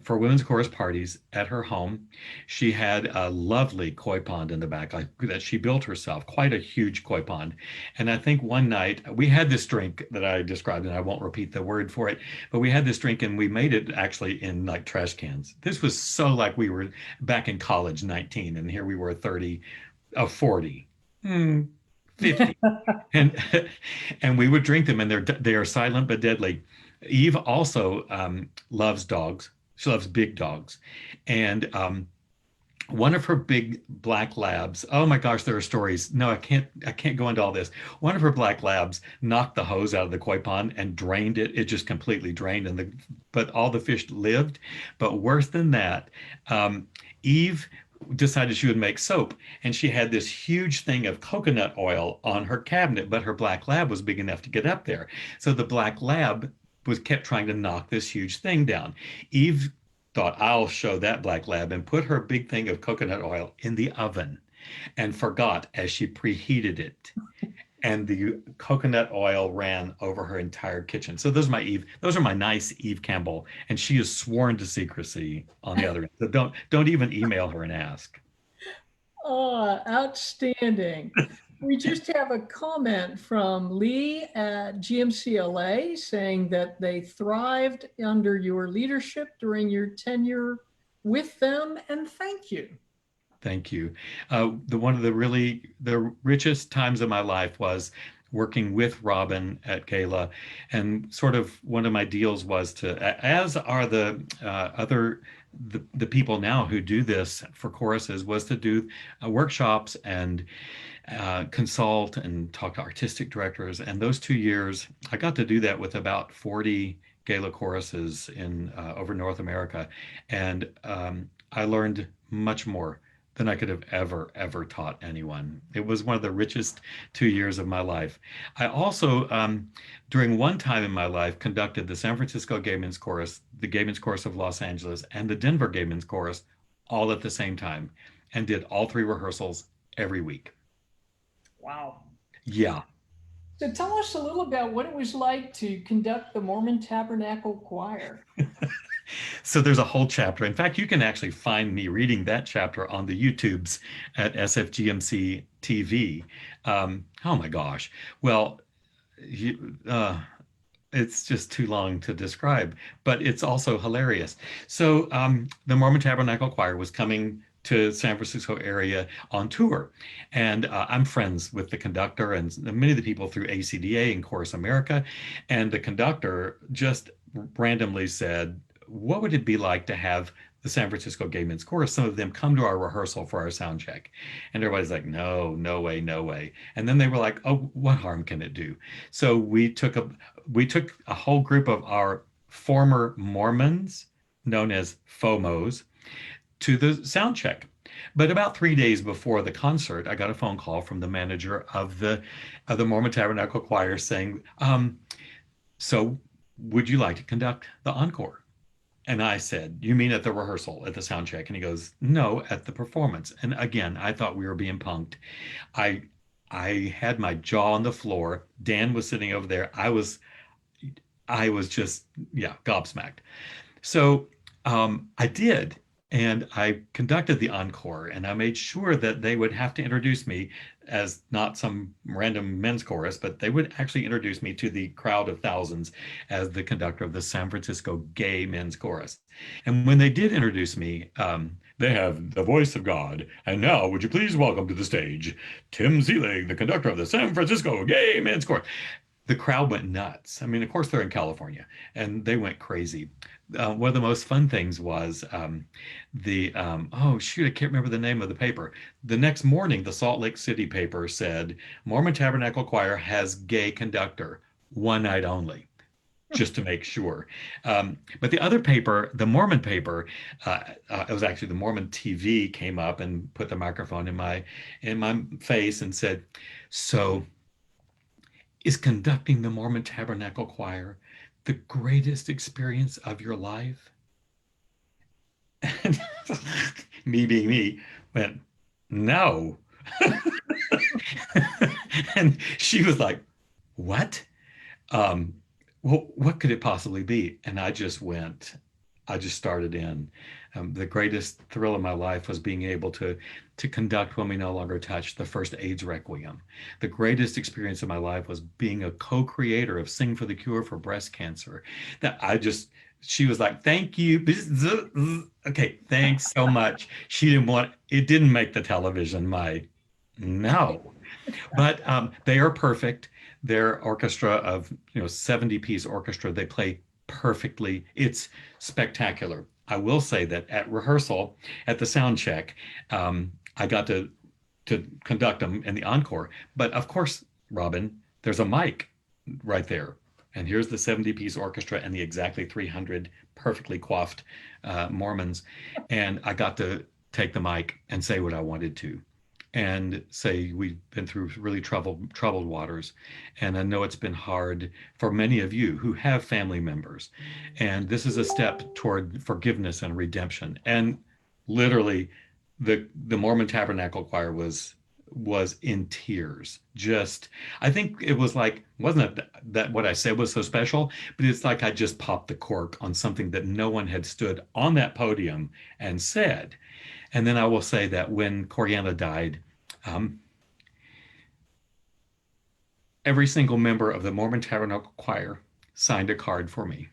for women's chorus parties at her home. She had a lovely koi pond in the back that she built herself, quite a huge koi pond. And I think one night we had this drink that I described, and I won't repeat the word for it, but we had this drink and we made it actually in like trash cans. This was so like we were back in college, 19, and here we were 30, 40. 50, and and we would drink them, and they are silent but deadly. Eve also loves dogs. She loves big dogs, and one of her big black labs. Oh my gosh, there are stories. No, I can't go into all this. One of her black labs knocked the hose out of the koi pond and drained it. It just completely drained, but all the fish lived. But worse than that, Eve decided she would make soap, and she had this huge thing of coconut oil on her cabinet, but her black lab was big enough to get up there. So the black lab was kept trying to knock this huge thing down. Eve thought, I'll show that black lab, and put her big thing of coconut oil in the oven and forgot as she preheated it. And the coconut oil ran over her entire kitchen. So those are my Eve. Those are my nice Eve Campbell, and she is sworn to secrecy on the other end. So don't even email her and ask. Oh, outstanding. We just have a comment from Lee at GMCLA saying that they thrived under your leadership during your tenure with them, and thank you. Thank you. The one of the richest times of my life was working with Robin at GALA, and sort of one of my deals was to, as are the people now who do this for choruses, was to do workshops and consult and talk to artistic directors. And those 2 years, I got to do that with about 40 GALA choruses in over North America, and I learned much more than I could have ever taught anyone. It was one of the richest 2 years of my life. I also, during one time in my life, conducted the San Francisco Gay Men's Chorus, the Gay Men's Chorus of Los Angeles, and the Denver Gay Men's Chorus all at the same time, and did all three rehearsals every week. Wow. Yeah. So tell us a little about what it was like to conduct the Mormon Tabernacle Choir. So there's a whole chapter. In fact, you can actually find me reading that chapter on the YouTubes at SFGMC TV. Oh my gosh. Well, it's just too long to describe, but it's also hilarious. So the Mormon Tabernacle Choir was coming to San Francisco area on tour. And I'm friends with the conductor and many of the people through ACDA and Chorus America. And the conductor just randomly said, what would it be like to have the San Francisco Gay Men's Chorus, some of them come to our rehearsal for our sound check? And everybody's like, no, no way, no way. And then they were like, oh, what harm can it do? So we took a whole group of our former Mormons, known as FOMOs, to the sound check. But about 3 days before the concert, I got a phone call from the manager of the Mormon Tabernacle Choir saying, so would you like to conduct the encore? And I said, you mean at the rehearsal, at the sound check? And he goes, no, at the performance. And again, I thought we were being punked. I had my jaw on the floor. Dan was sitting over there. I was just, yeah, gobsmacked. So I did. And I conducted the encore, and I made sure that they would have to introduce me as not some random men's chorus, but they would actually introduce me to the crowd of thousands as the conductor of the San Francisco Gay Men's Chorus. And when they did introduce me, they have the voice of God. And now, would you please welcome to the stage Tim Seelig, the conductor of the San Francisco Gay Men's Chorus. The crowd went nuts. I mean, of course, they're in California, and they went crazy. One of the most fun things was oh shoot, I can't remember the name of the paper. The next morning, the Salt Lake City paper said Mormon Tabernacle Choir has gay conductor, one night only, just to make sure. But the other paper, the Mormon paper, it was actually the Mormon TV came up and put the microphone in my face and said, "So, is conducting the Mormon Tabernacle Choir the greatest experience of your life?" And me being me, went, "No." And she was like, "What? Um, well, what could it possibly be?" And I just started in. The greatest thrill of my life was being able to conduct When We No Longer Touch, the first AIDS Requiem. The greatest experience of my life was being a co-creator of Sing for the Cure for breast cancer. That I just, she was like, "Thank you." Okay, thanks so much. She didn't want, it didn't make the television, my, no. But they are perfect. Their orchestra of 70-piece orchestra, they play perfectly. It's spectacular. I will say that at rehearsal, at the sound check, I got to conduct them in the encore. But of course, Robin, there's a mic right there. And here's the 70-piece orchestra and the exactly 300 perfectly coiffed Mormons. And I got to take the mic and say what I wanted to and say we've been through really troubled waters. And I know it's been hard for many of you who have family members. And this is a step toward forgiveness and redemption. And literally, the Mormon Tabernacle Choir was in tears. Just, I think it was like, wasn't it that what I said was so special? But it's like I just popped the cork on something that no one had stood on that podium and said. And then I will say that when Coriana died, um, every single member of the Mormon Tabernacle Choir signed a card for me.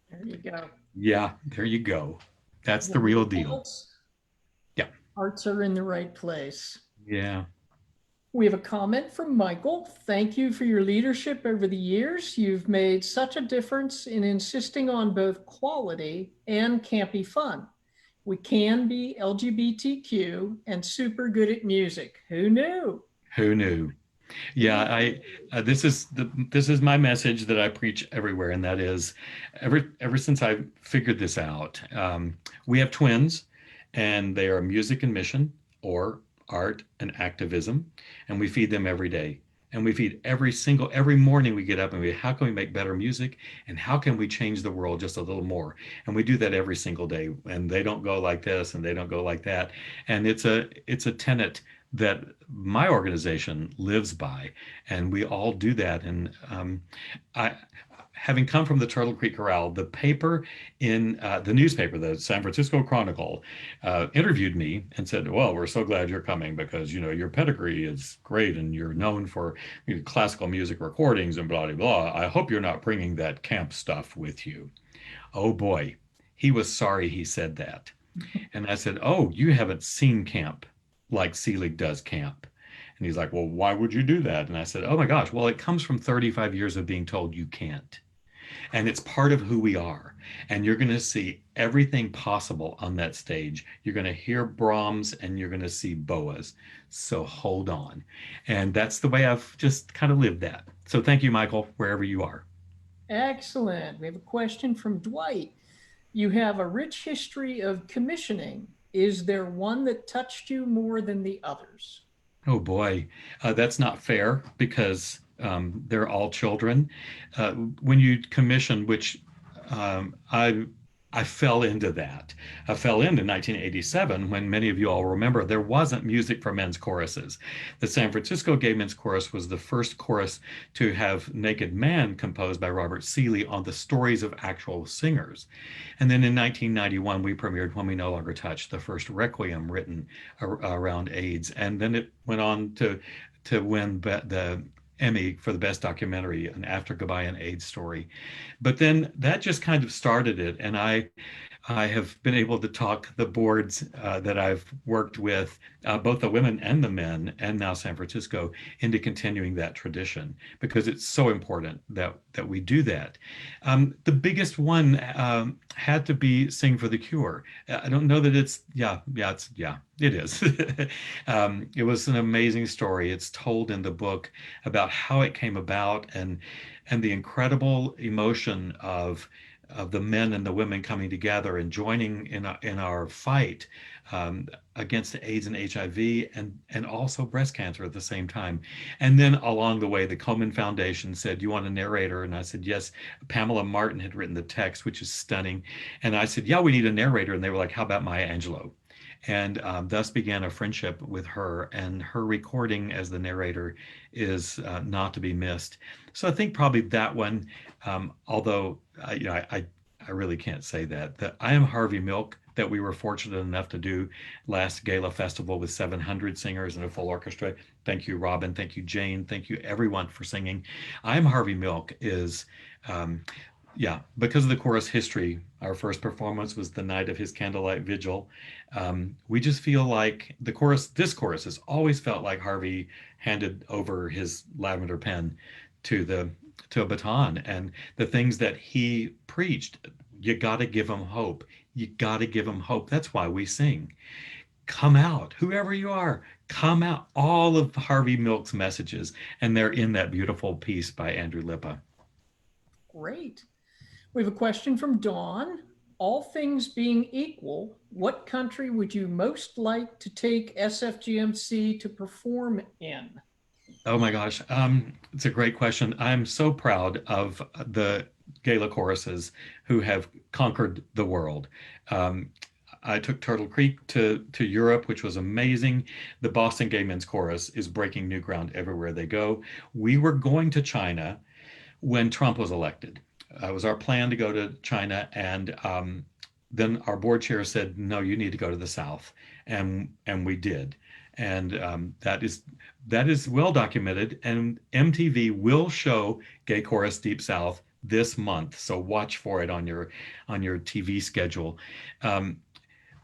There you go. Yeah, there you go. That's the real deal. Yeah. Hearts are in the right place. Yeah. We have a comment from Michael. "Thank you for your leadership over the years. You've made such a difference in insisting on both quality and campy fun. We can be LGBTQ and super good at music. Who knew?" Who knew? Yeah, this is my message that I preach everywhere, and that is, ever since I figured this out, we have twins, and they are music and mission, or art and activism, and we feed them every day. And we feed every morning we get up and how can we make better music and how can we change the world just a little more? And we do that every single day. And they don't go like this and they don't go like that. And it's a tenet that my organization lives by, and we all do that. And I, having come from the Turtle Creek Corral, the paper in the newspaper, the San Francisco Chronicle, interviewed me and said, "Well, we're so glad you're coming because your pedigree is great and you're known for classical music recordings and blah blah blah. I hope you're not bringing that camp stuff with you." Oh boy, he was sorry he said that. And I said, "Oh, you haven't seen camp like Seelig does camp." And he's like, "Well, why would you do that?" And I said, "Oh my gosh, well, it comes from 35 years of being told you can't. And it's part of who we are. And you're going to see everything possible on that stage. You're going to hear Brahms and you're going to see Boas. So hold on." And that's the way I've just kind of lived that. So thank you, Michael, wherever you are. Excellent. We have a question from Dwight. "You have a rich history of commissioning. Is there one that touched you more than the others?" Oh boy, that's not fair because they're all children. When you commission, which I fell into that. I fell into 1987 when many of you all remember there wasn't music for men's choruses. The San Francisco Gay Men's Chorus was the first chorus to have Naked Man composed by Robert Seelig on the stories of actual singers. And then in 1991, we premiered When We No Longer Touch, the first requiem written around AIDS. And then it went on to win the Emmy for the best documentary, An After Goodbye and AIDS Story. But then that just kind of started it. And I have been able to talk the boards that I've worked with, both the women and the men, and now San Francisco, into continuing that tradition because it's so important that we do that. The biggest one had to be "Sing for the Cure." I don't know that it is. It was an amazing story. It's told in the book about how it came about and the incredible emotion of the men and the women coming together and joining in our fight against AIDS and HIV and also breast cancer at the same time. And then along the way, the Komen Foundation said, "You want a narrator?" And I said, "Yes." Pamela Martin had written the text, which is stunning. And I said, "Yeah, we need a narrator." And they were like, "How about Maya Angelou?" And thus began a friendship with her, and her recording as the narrator is not to be missed. So I think probably that one, although I really can't say that. The I Am Harvey Milk that we were fortunate enough to do last Gala Festival with 700 singers and a full orchestra. Thank you, Robin. Thank you, Jane. Thank you, everyone, for singing. I Am Harvey Milk is um, yeah, because of the chorus history, our first performance was the night of his candlelight vigil. We just feel like this chorus has always felt like Harvey handed over his lavender pen to the to a baton, and the things that he preached, you got to give him hope. You got to give him hope. That's why we sing. Come out, whoever you are, come out. All of Harvey Milk's messages, and they're in that beautiful piece by Andrew Lippa. Great. We have a question from Dawn. All things being equal, what country would you most like to take SFGMC to perform in? Oh my gosh, it's a great question. I'm so proud of the Gala choruses who have conquered the world. Um, I took Turtle Creek to Europe, which was amazing. The Boston Gay Men's Chorus is breaking new ground everywhere they go. We were going to China when Trump was elected. It was our plan to go to China, and then our board chair said, "No, you need to go to the South," and we did, and that is well documented. And MTV will show Gay Chorus Deep South this month, so watch for it on your TV schedule. Um,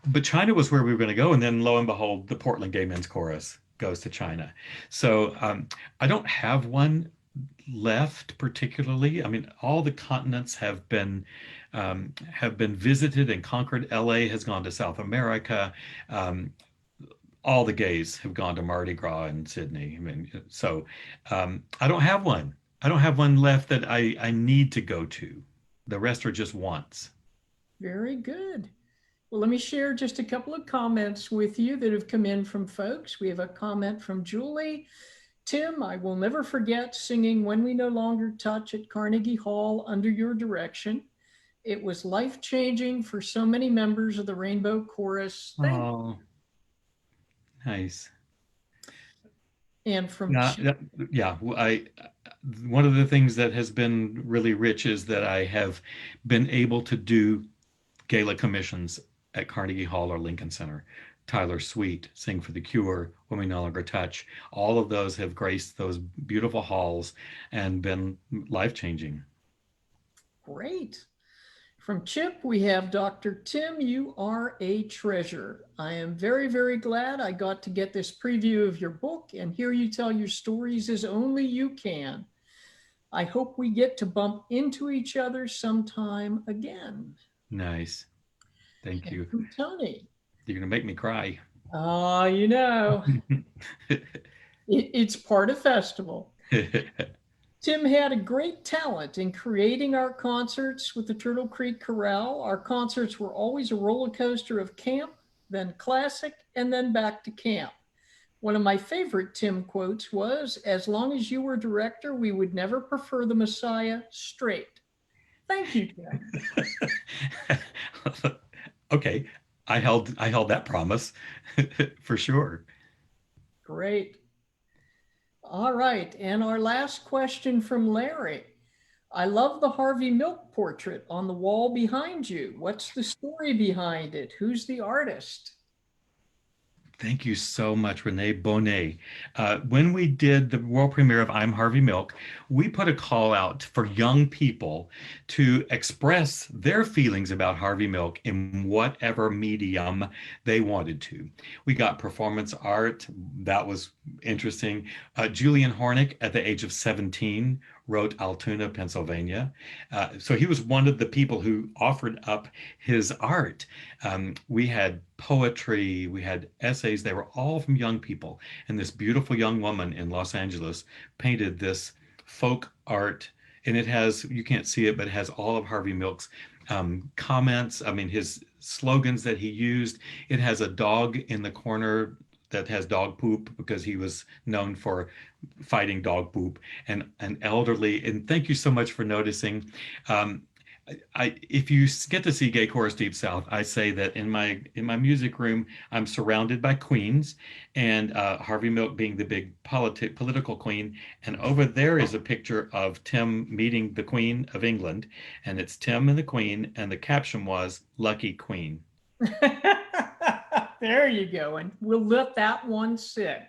but China was where we were going to go, and then lo and behold, the Portland Gay Men's Chorus goes to China. So I don't have one left particularly. I mean, all the continents have been visited and conquered. LA has gone to South America. Um, all the gays have gone to Mardi Gras in Sydney. I mean, so I don't have one. I don't have one left that I need to go to. The rest are just wants. Very good. Well, let me share just a couple of comments with you that have come in from folks. We have a comment from Julie. Tim, I will never forget singing When We No Longer Touch at Carnegie Hall under your direction. It was life-changing for so many members of the Rainbow Chorus. Thank you. Oh, nice. And from Yeah, Chip, yeah, yeah. One of the things that has been really rich is that I have been able to do gala commissions at Carnegie Hall or Lincoln Center. Tyler Sweet, Sing for the Cure, When We No Longer Touch. All of those have graced those beautiful halls and been life-changing. great. From Chip, we have Dr. Tim, you are a treasure. I am very, very glad I got to get this preview of your book and hear you tell your stories as only you can. I hope we get to bump into each other sometime again. Nice. Thank And you. from Tony, You're going to make me cry. you know, it's part of festival. Tim had a great talent in creating our concerts with the Turtle Creek Chorale. Our concerts were always a roller coaster of camp, then classic, and then back to camp. One of my favorite Tim quotes was, "As long as you were director, we would never prefer the Messiah straight." Thank you, Tim. Okay, I held that promise for sure. Great. All right. And our last question from Larry. I love the Harvey Milk portrait on the wall behind you. What's the story behind it? Who's the artist? Thank you so much, Renee Bonet. When we did the world premiere of I'm Harvey Milk, we put a call out for young people to express their feelings about Harvey Milk in whatever medium they wanted to. We got performance art. That was interesting. Julian Hornick, at the age of 17, wrote Altoona, Pennsylvania. So he was one of the people who offered up his art. We had poetry, we had essays. They were all from young people. And this beautiful young woman in Los Angeles painted this folk art. And it has, you can't see it, but it has all of Harvey Milk's comments. I mean, his slogans that he used. It has a dog in the corner that has dog poop because he was known for fighting dog poop, and an elderly. And thank you so much for noticing. Um, if you get to see Gay Chorus Deep South, I say that in my music room, I'm surrounded by queens, and Harvey Milk being the big political queen. And over there is a picture of Tim meeting the Queen of England, and it's Tim and the Queen, and the caption was "Lucky Queen." There you go. And we'll let that one sit.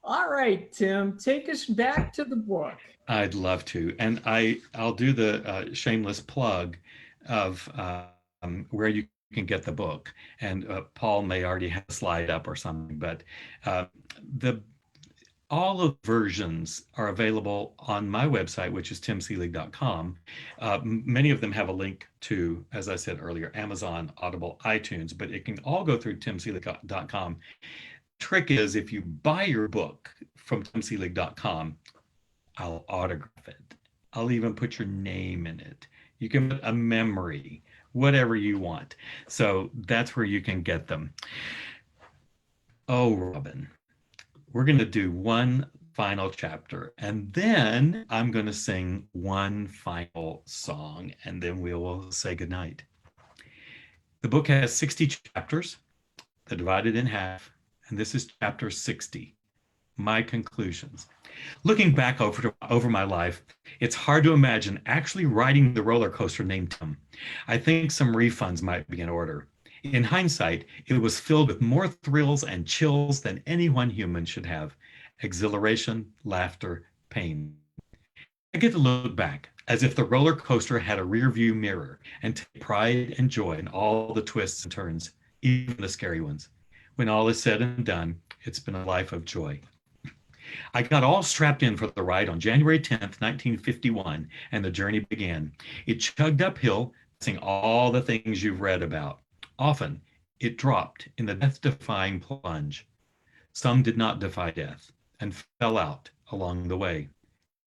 All right, Tim, take us back to the book. I'd love to, and I'll do the shameless plug of where you can get the book. And Paul may already have a slide up or something, but uh, the all of the versions are available on my website, which is timseelig.com. Many of them have a link to, as I said earlier, Amazon, Audible, iTunes, but it can all go through timseelig.com. Trick is, if you buy your book from timseelig.com, I'll autograph it. I'll even put your name in it. You can put a memory, whatever you want. So that's where you can get them. Oh, Robin, we're going to do one final chapter, and then I'm going to sing one final song, and then we will say goodnight. The book has 60 chapters. They're divided in half, and this is chapter 60, my conclusions. Looking back over my life, it's hard to imagine actually riding the roller coaster named Tim. I think some refunds might be in order. In hindsight, it was filled with more thrills and chills than any one human should have. Exhilaration, laughter, pain. I get to look back as if the roller coaster had a rear view mirror and take pride and joy in all the twists and turns, even the scary ones. When all is said and done, it's been a life of joy. I got all strapped in for the ride on January 10th, 1951, and the journey began. It chugged uphill, seeing all the things you've read about. Often, it dropped in the death-defying plunge. Some did not defy death and fell out along the way.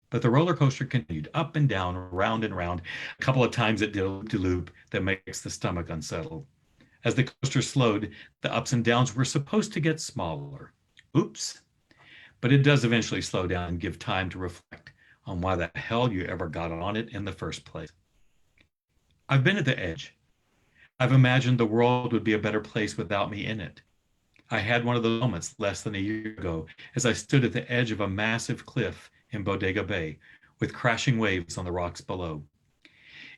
But the roller coaster continued up and down, round and round. A couple of times it did a loop that makes the stomach unsettled. As the coaster slowed, the ups and downs were supposed to get smaller. Oops. But it does eventually slow down and give time to reflect on why the hell you ever got on it in the first place. I've been at the edge. I've imagined the world would be a better place without me in it. I had one of those moments less than a year ago as I stood at the edge of a massive cliff in Bodega Bay with crashing waves on the rocks below.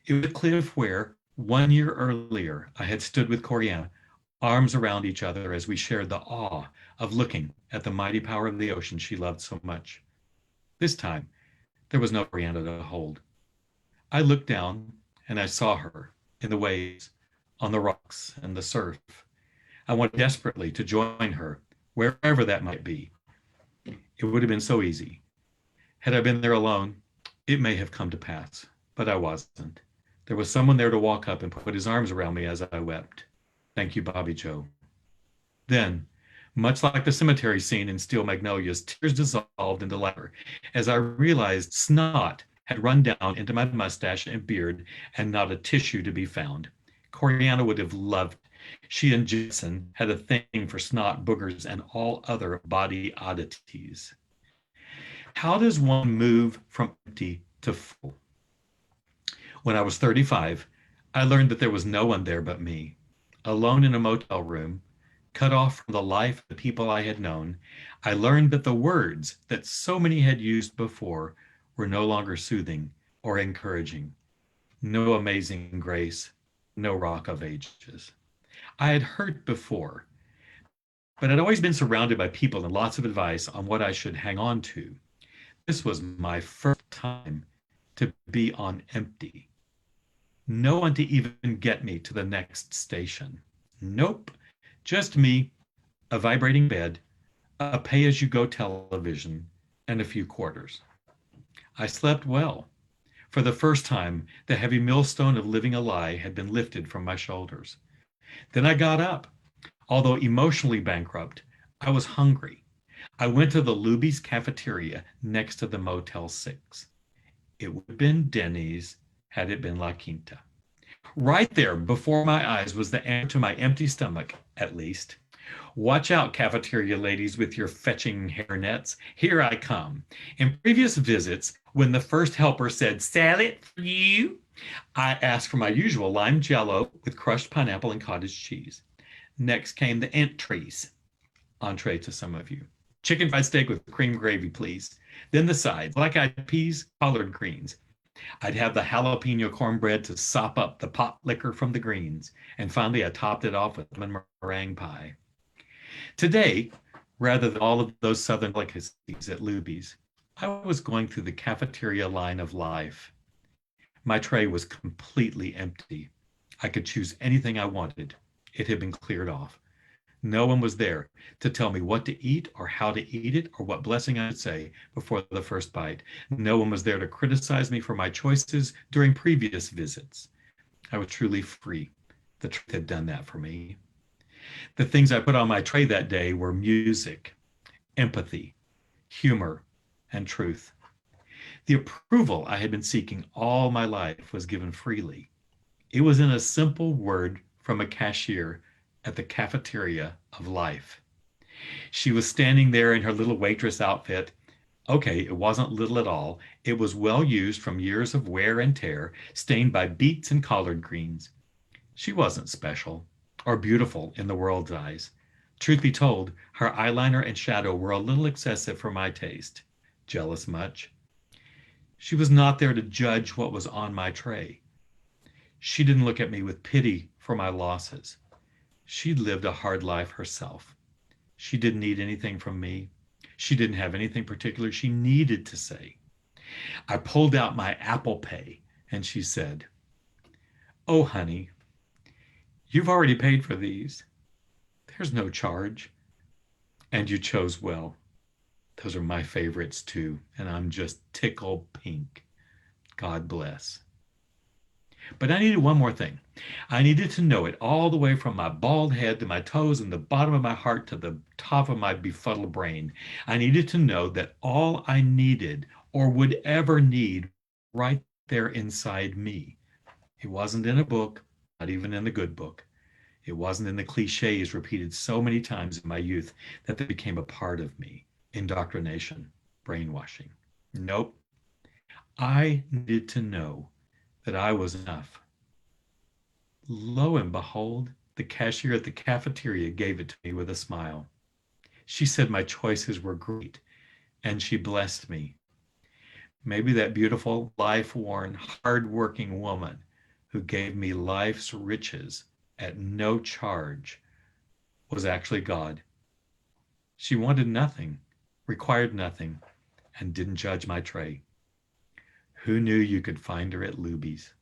It was a cliff where, 1 year earlier, I had stood with Coriana, arms around each other as we shared the awe of looking at the mighty power of the ocean she loved so much. This time, there was no Coriana to hold. I looked down and I saw her in the waves, on the rocks and the surf. I wanted desperately to join her, wherever that might be. It would have been so easy. Had I been there alone, it may have come to pass, but I wasn't. There was someone there to walk up and put his arms around me as I wept. Thank you, Bobby Joe. Then, much like the cemetery scene in Steel Magnolias, tears dissolved into laughter as I realized snot had run down into my mustache and beard and not a tissue to be found. Coriana would have loved. She and Jensen had a thing for snot, boogers, and all other body oddities. How does one move from empty to full? When I was 35, I learned that there was no one there but me. Alone in a motel room, cut off from the life of the people I had known, I learned that the words that so many had used before were no longer soothing or encouraging. No amazing grace, no rock of ages. I had heard before, but I'd always been surrounded by people and lots of advice on what I should hang on to. This was my first time to be on empty. No one to even get me to the next station. Nope, just me, a vibrating bed, a pay-as-you-go television, and a few quarters. I slept well. For the first time, the heavy millstone of living a lie had been lifted from my shoulders. Then I got up. Although emotionally bankrupt, I was hungry. I went to the Luby's cafeteria next to the Motel 6. It would have been Denny's had it been La Quinta. Right there before my eyes was the answer to my empty stomach, at least. Watch out, cafeteria ladies with your fetching hairnets. Here I come. In previous visits, when the first helper said, "Salad for you," I asked for my usual lime jello with crushed pineapple and cottage cheese. Next came the entrees. Entree to some of you. Chicken fried steak with cream gravy, please. Then the sides, black-eyed peas, collard greens. I'd have the jalapeno cornbread to sop up the pot liquor from the greens. And finally, I topped it off with lemon meringue pie. Today, rather than all of those southern delicacies at Luby's, I was going through the cafeteria line of life. My tray was completely empty. I could choose anything I wanted. It had been cleared off. No one was there to tell me what to eat or how to eat it or what blessing I would say before the first bite. No one was there to criticize me for my choices during previous visits. I was truly free. The truth had done that for me. The things I put on my tray that day were music, empathy, humor, and truth. The approval I had been seeking all my life was given freely. It was in a simple word from a cashier at the cafeteria of life. She was standing there in her little waitress outfit. Okay, it wasn't little at all. It was well used from years of wear and tear, stained by beets and collard greens. She wasn't special or beautiful in the world's eyes. Truth be told, her eyeliner and shadow were a little excessive for my taste. Jealous much? She was not there to judge what was on my tray. She didn't look at me with pity for my losses. She'd lived a hard life herself. She didn't need anything from me. She didn't have anything particular she needed to say. I pulled out my Apple Pay and she said, "Oh, honey, you've already paid for these. There's no charge. And you chose well. Those are my favorites too, and I'm just tickled pink. God bless." But I needed one more thing. I needed to know it all the way from my bald head to my toes and the bottom of my heart to the top of my befuddled brain. I needed to know that all I needed or would ever need right there inside me. It wasn't in a book, not even in the good book. It wasn't in the cliches repeated so many times in my youth that they became a part of me. Indoctrination, brainwashing. Nope. I needed to know that I was enough. Lo and behold, the cashier at the cafeteria gave it to me with a smile. She said my choices were great, and she blessed me. Maybe that beautiful, life-worn, hard-working woman who gave me life's riches at no charge was actually God. She wanted nothing, required nothing, and didn't judge my tray. Who knew you could find her at Luby's?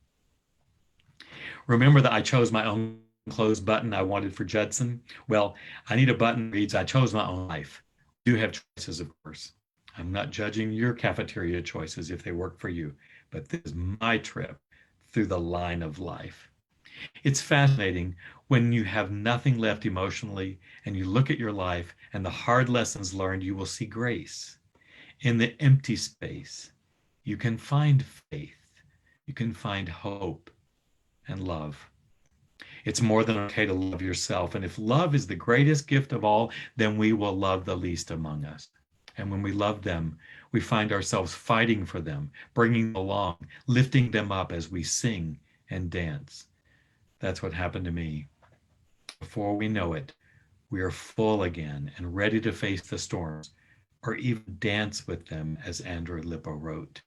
Remember that I chose my own clothes button I wanted for Judson? Well, I need a button that reads, "I chose my own life." You do have choices, of course. I'm not judging your cafeteria choices if they work for you, but this is my trip through the line of life. It's fascinating when you have nothing left emotionally and you look at your life and the hard lessons learned, you will see grace. In the empty space, you can find faith, you can find hope and love. It's more than okay to love yourself. And if love is the greatest gift of all, then we will love the least among us. And when we love them, we find ourselves fighting for them, bringing them along, lifting them up as we sing and dance. That's what happened to me. Before we know it, we are full again and ready to face the storms or even dance with them, as Andrew Lippo wrote.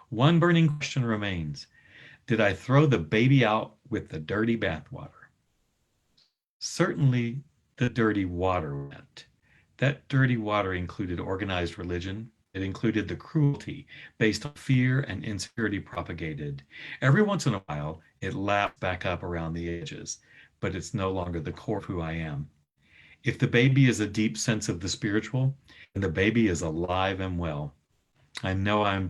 One burning question remains. Did I throw the baby out with the dirty bathwater? Certainly, the dirty water went. That dirty water included organized religion. It included the cruelty based on fear and insecurity propagated. Every once in a while, it laps back up around the edges, but it's no longer the core of who I am. If the baby is a deep sense of the spiritual, and the baby is alive and well, I know I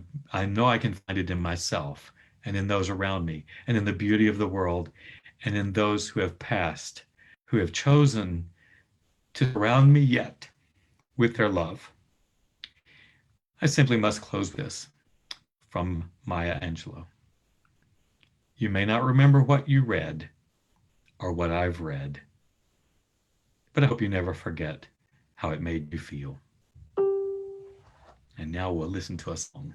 can find it in myself and in those around me and in the beauty of the world and in those who have passed, who have chosen to surround me yet with their love. I simply must close this from Maya Angelou. You may not remember what you read or what I've read, but I hope you never forget how it made you feel. And now we'll listen to a song.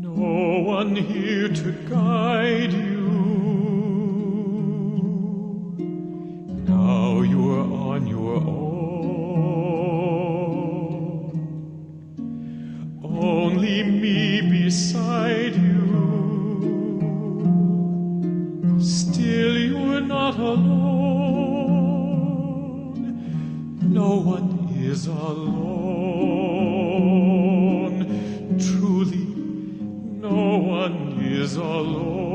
No one here to guide you. Now you're on your own. Only me beside you. Still you're not alone. No one is alone. Truly, no one is alone.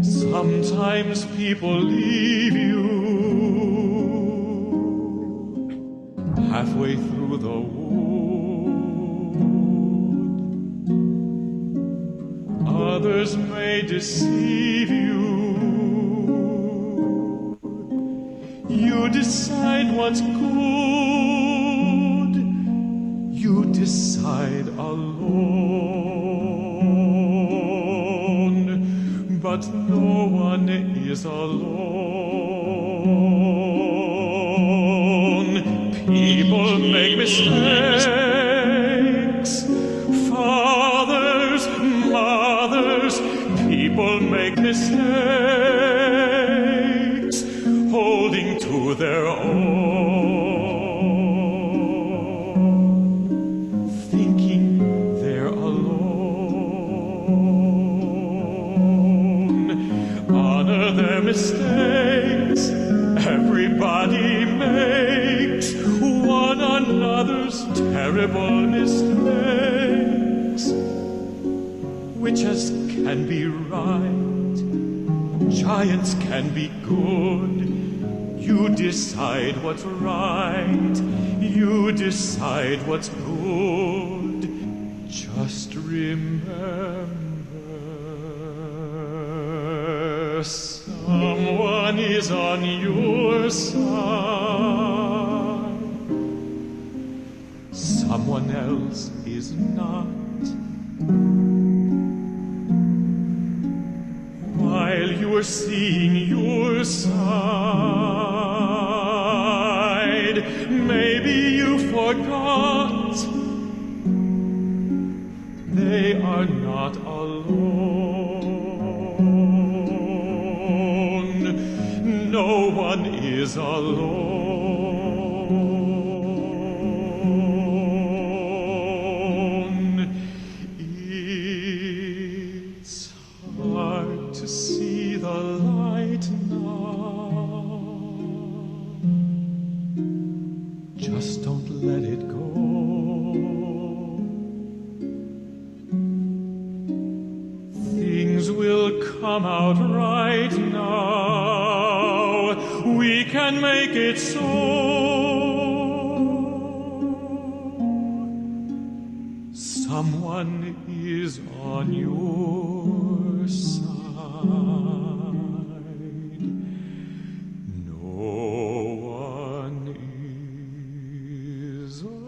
Sometimes people leave you halfway through the wood. Others may deceive you. You decide what's good. You decide alone. But no one is alone. People make mistakes. Fathers, mothers, people make mistakes, holding to their own, thinking they're alone. Honor their mistakes. Everybody makes one another's terrible mistakes. Witches can be right, giants can be good. You decide what's right, you decide what's good. Just remember, someone is on your side, someone else is not. While you are seeing your side, maybe you forgot they are not alone. No one is alone. It's hard to see the light now. Just don't let it go. Things will come out right now. We can make it so. Someone is on your side. No one is alone.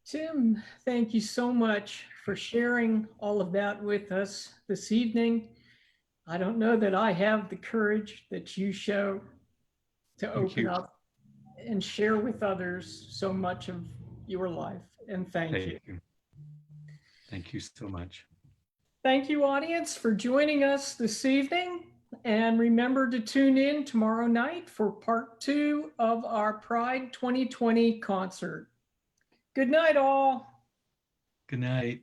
Tim, thank you so much for sharing all of that with us this evening. I don't know that I have the courage that you show to Thank open you. up and share with others so much of your life. And thank you. Thank you. Thank you so much. Thank you, audience, for joining us this evening. And remember to tune in tomorrow night for part 2 of our Pride 2020 concert. Good night, all. Good night.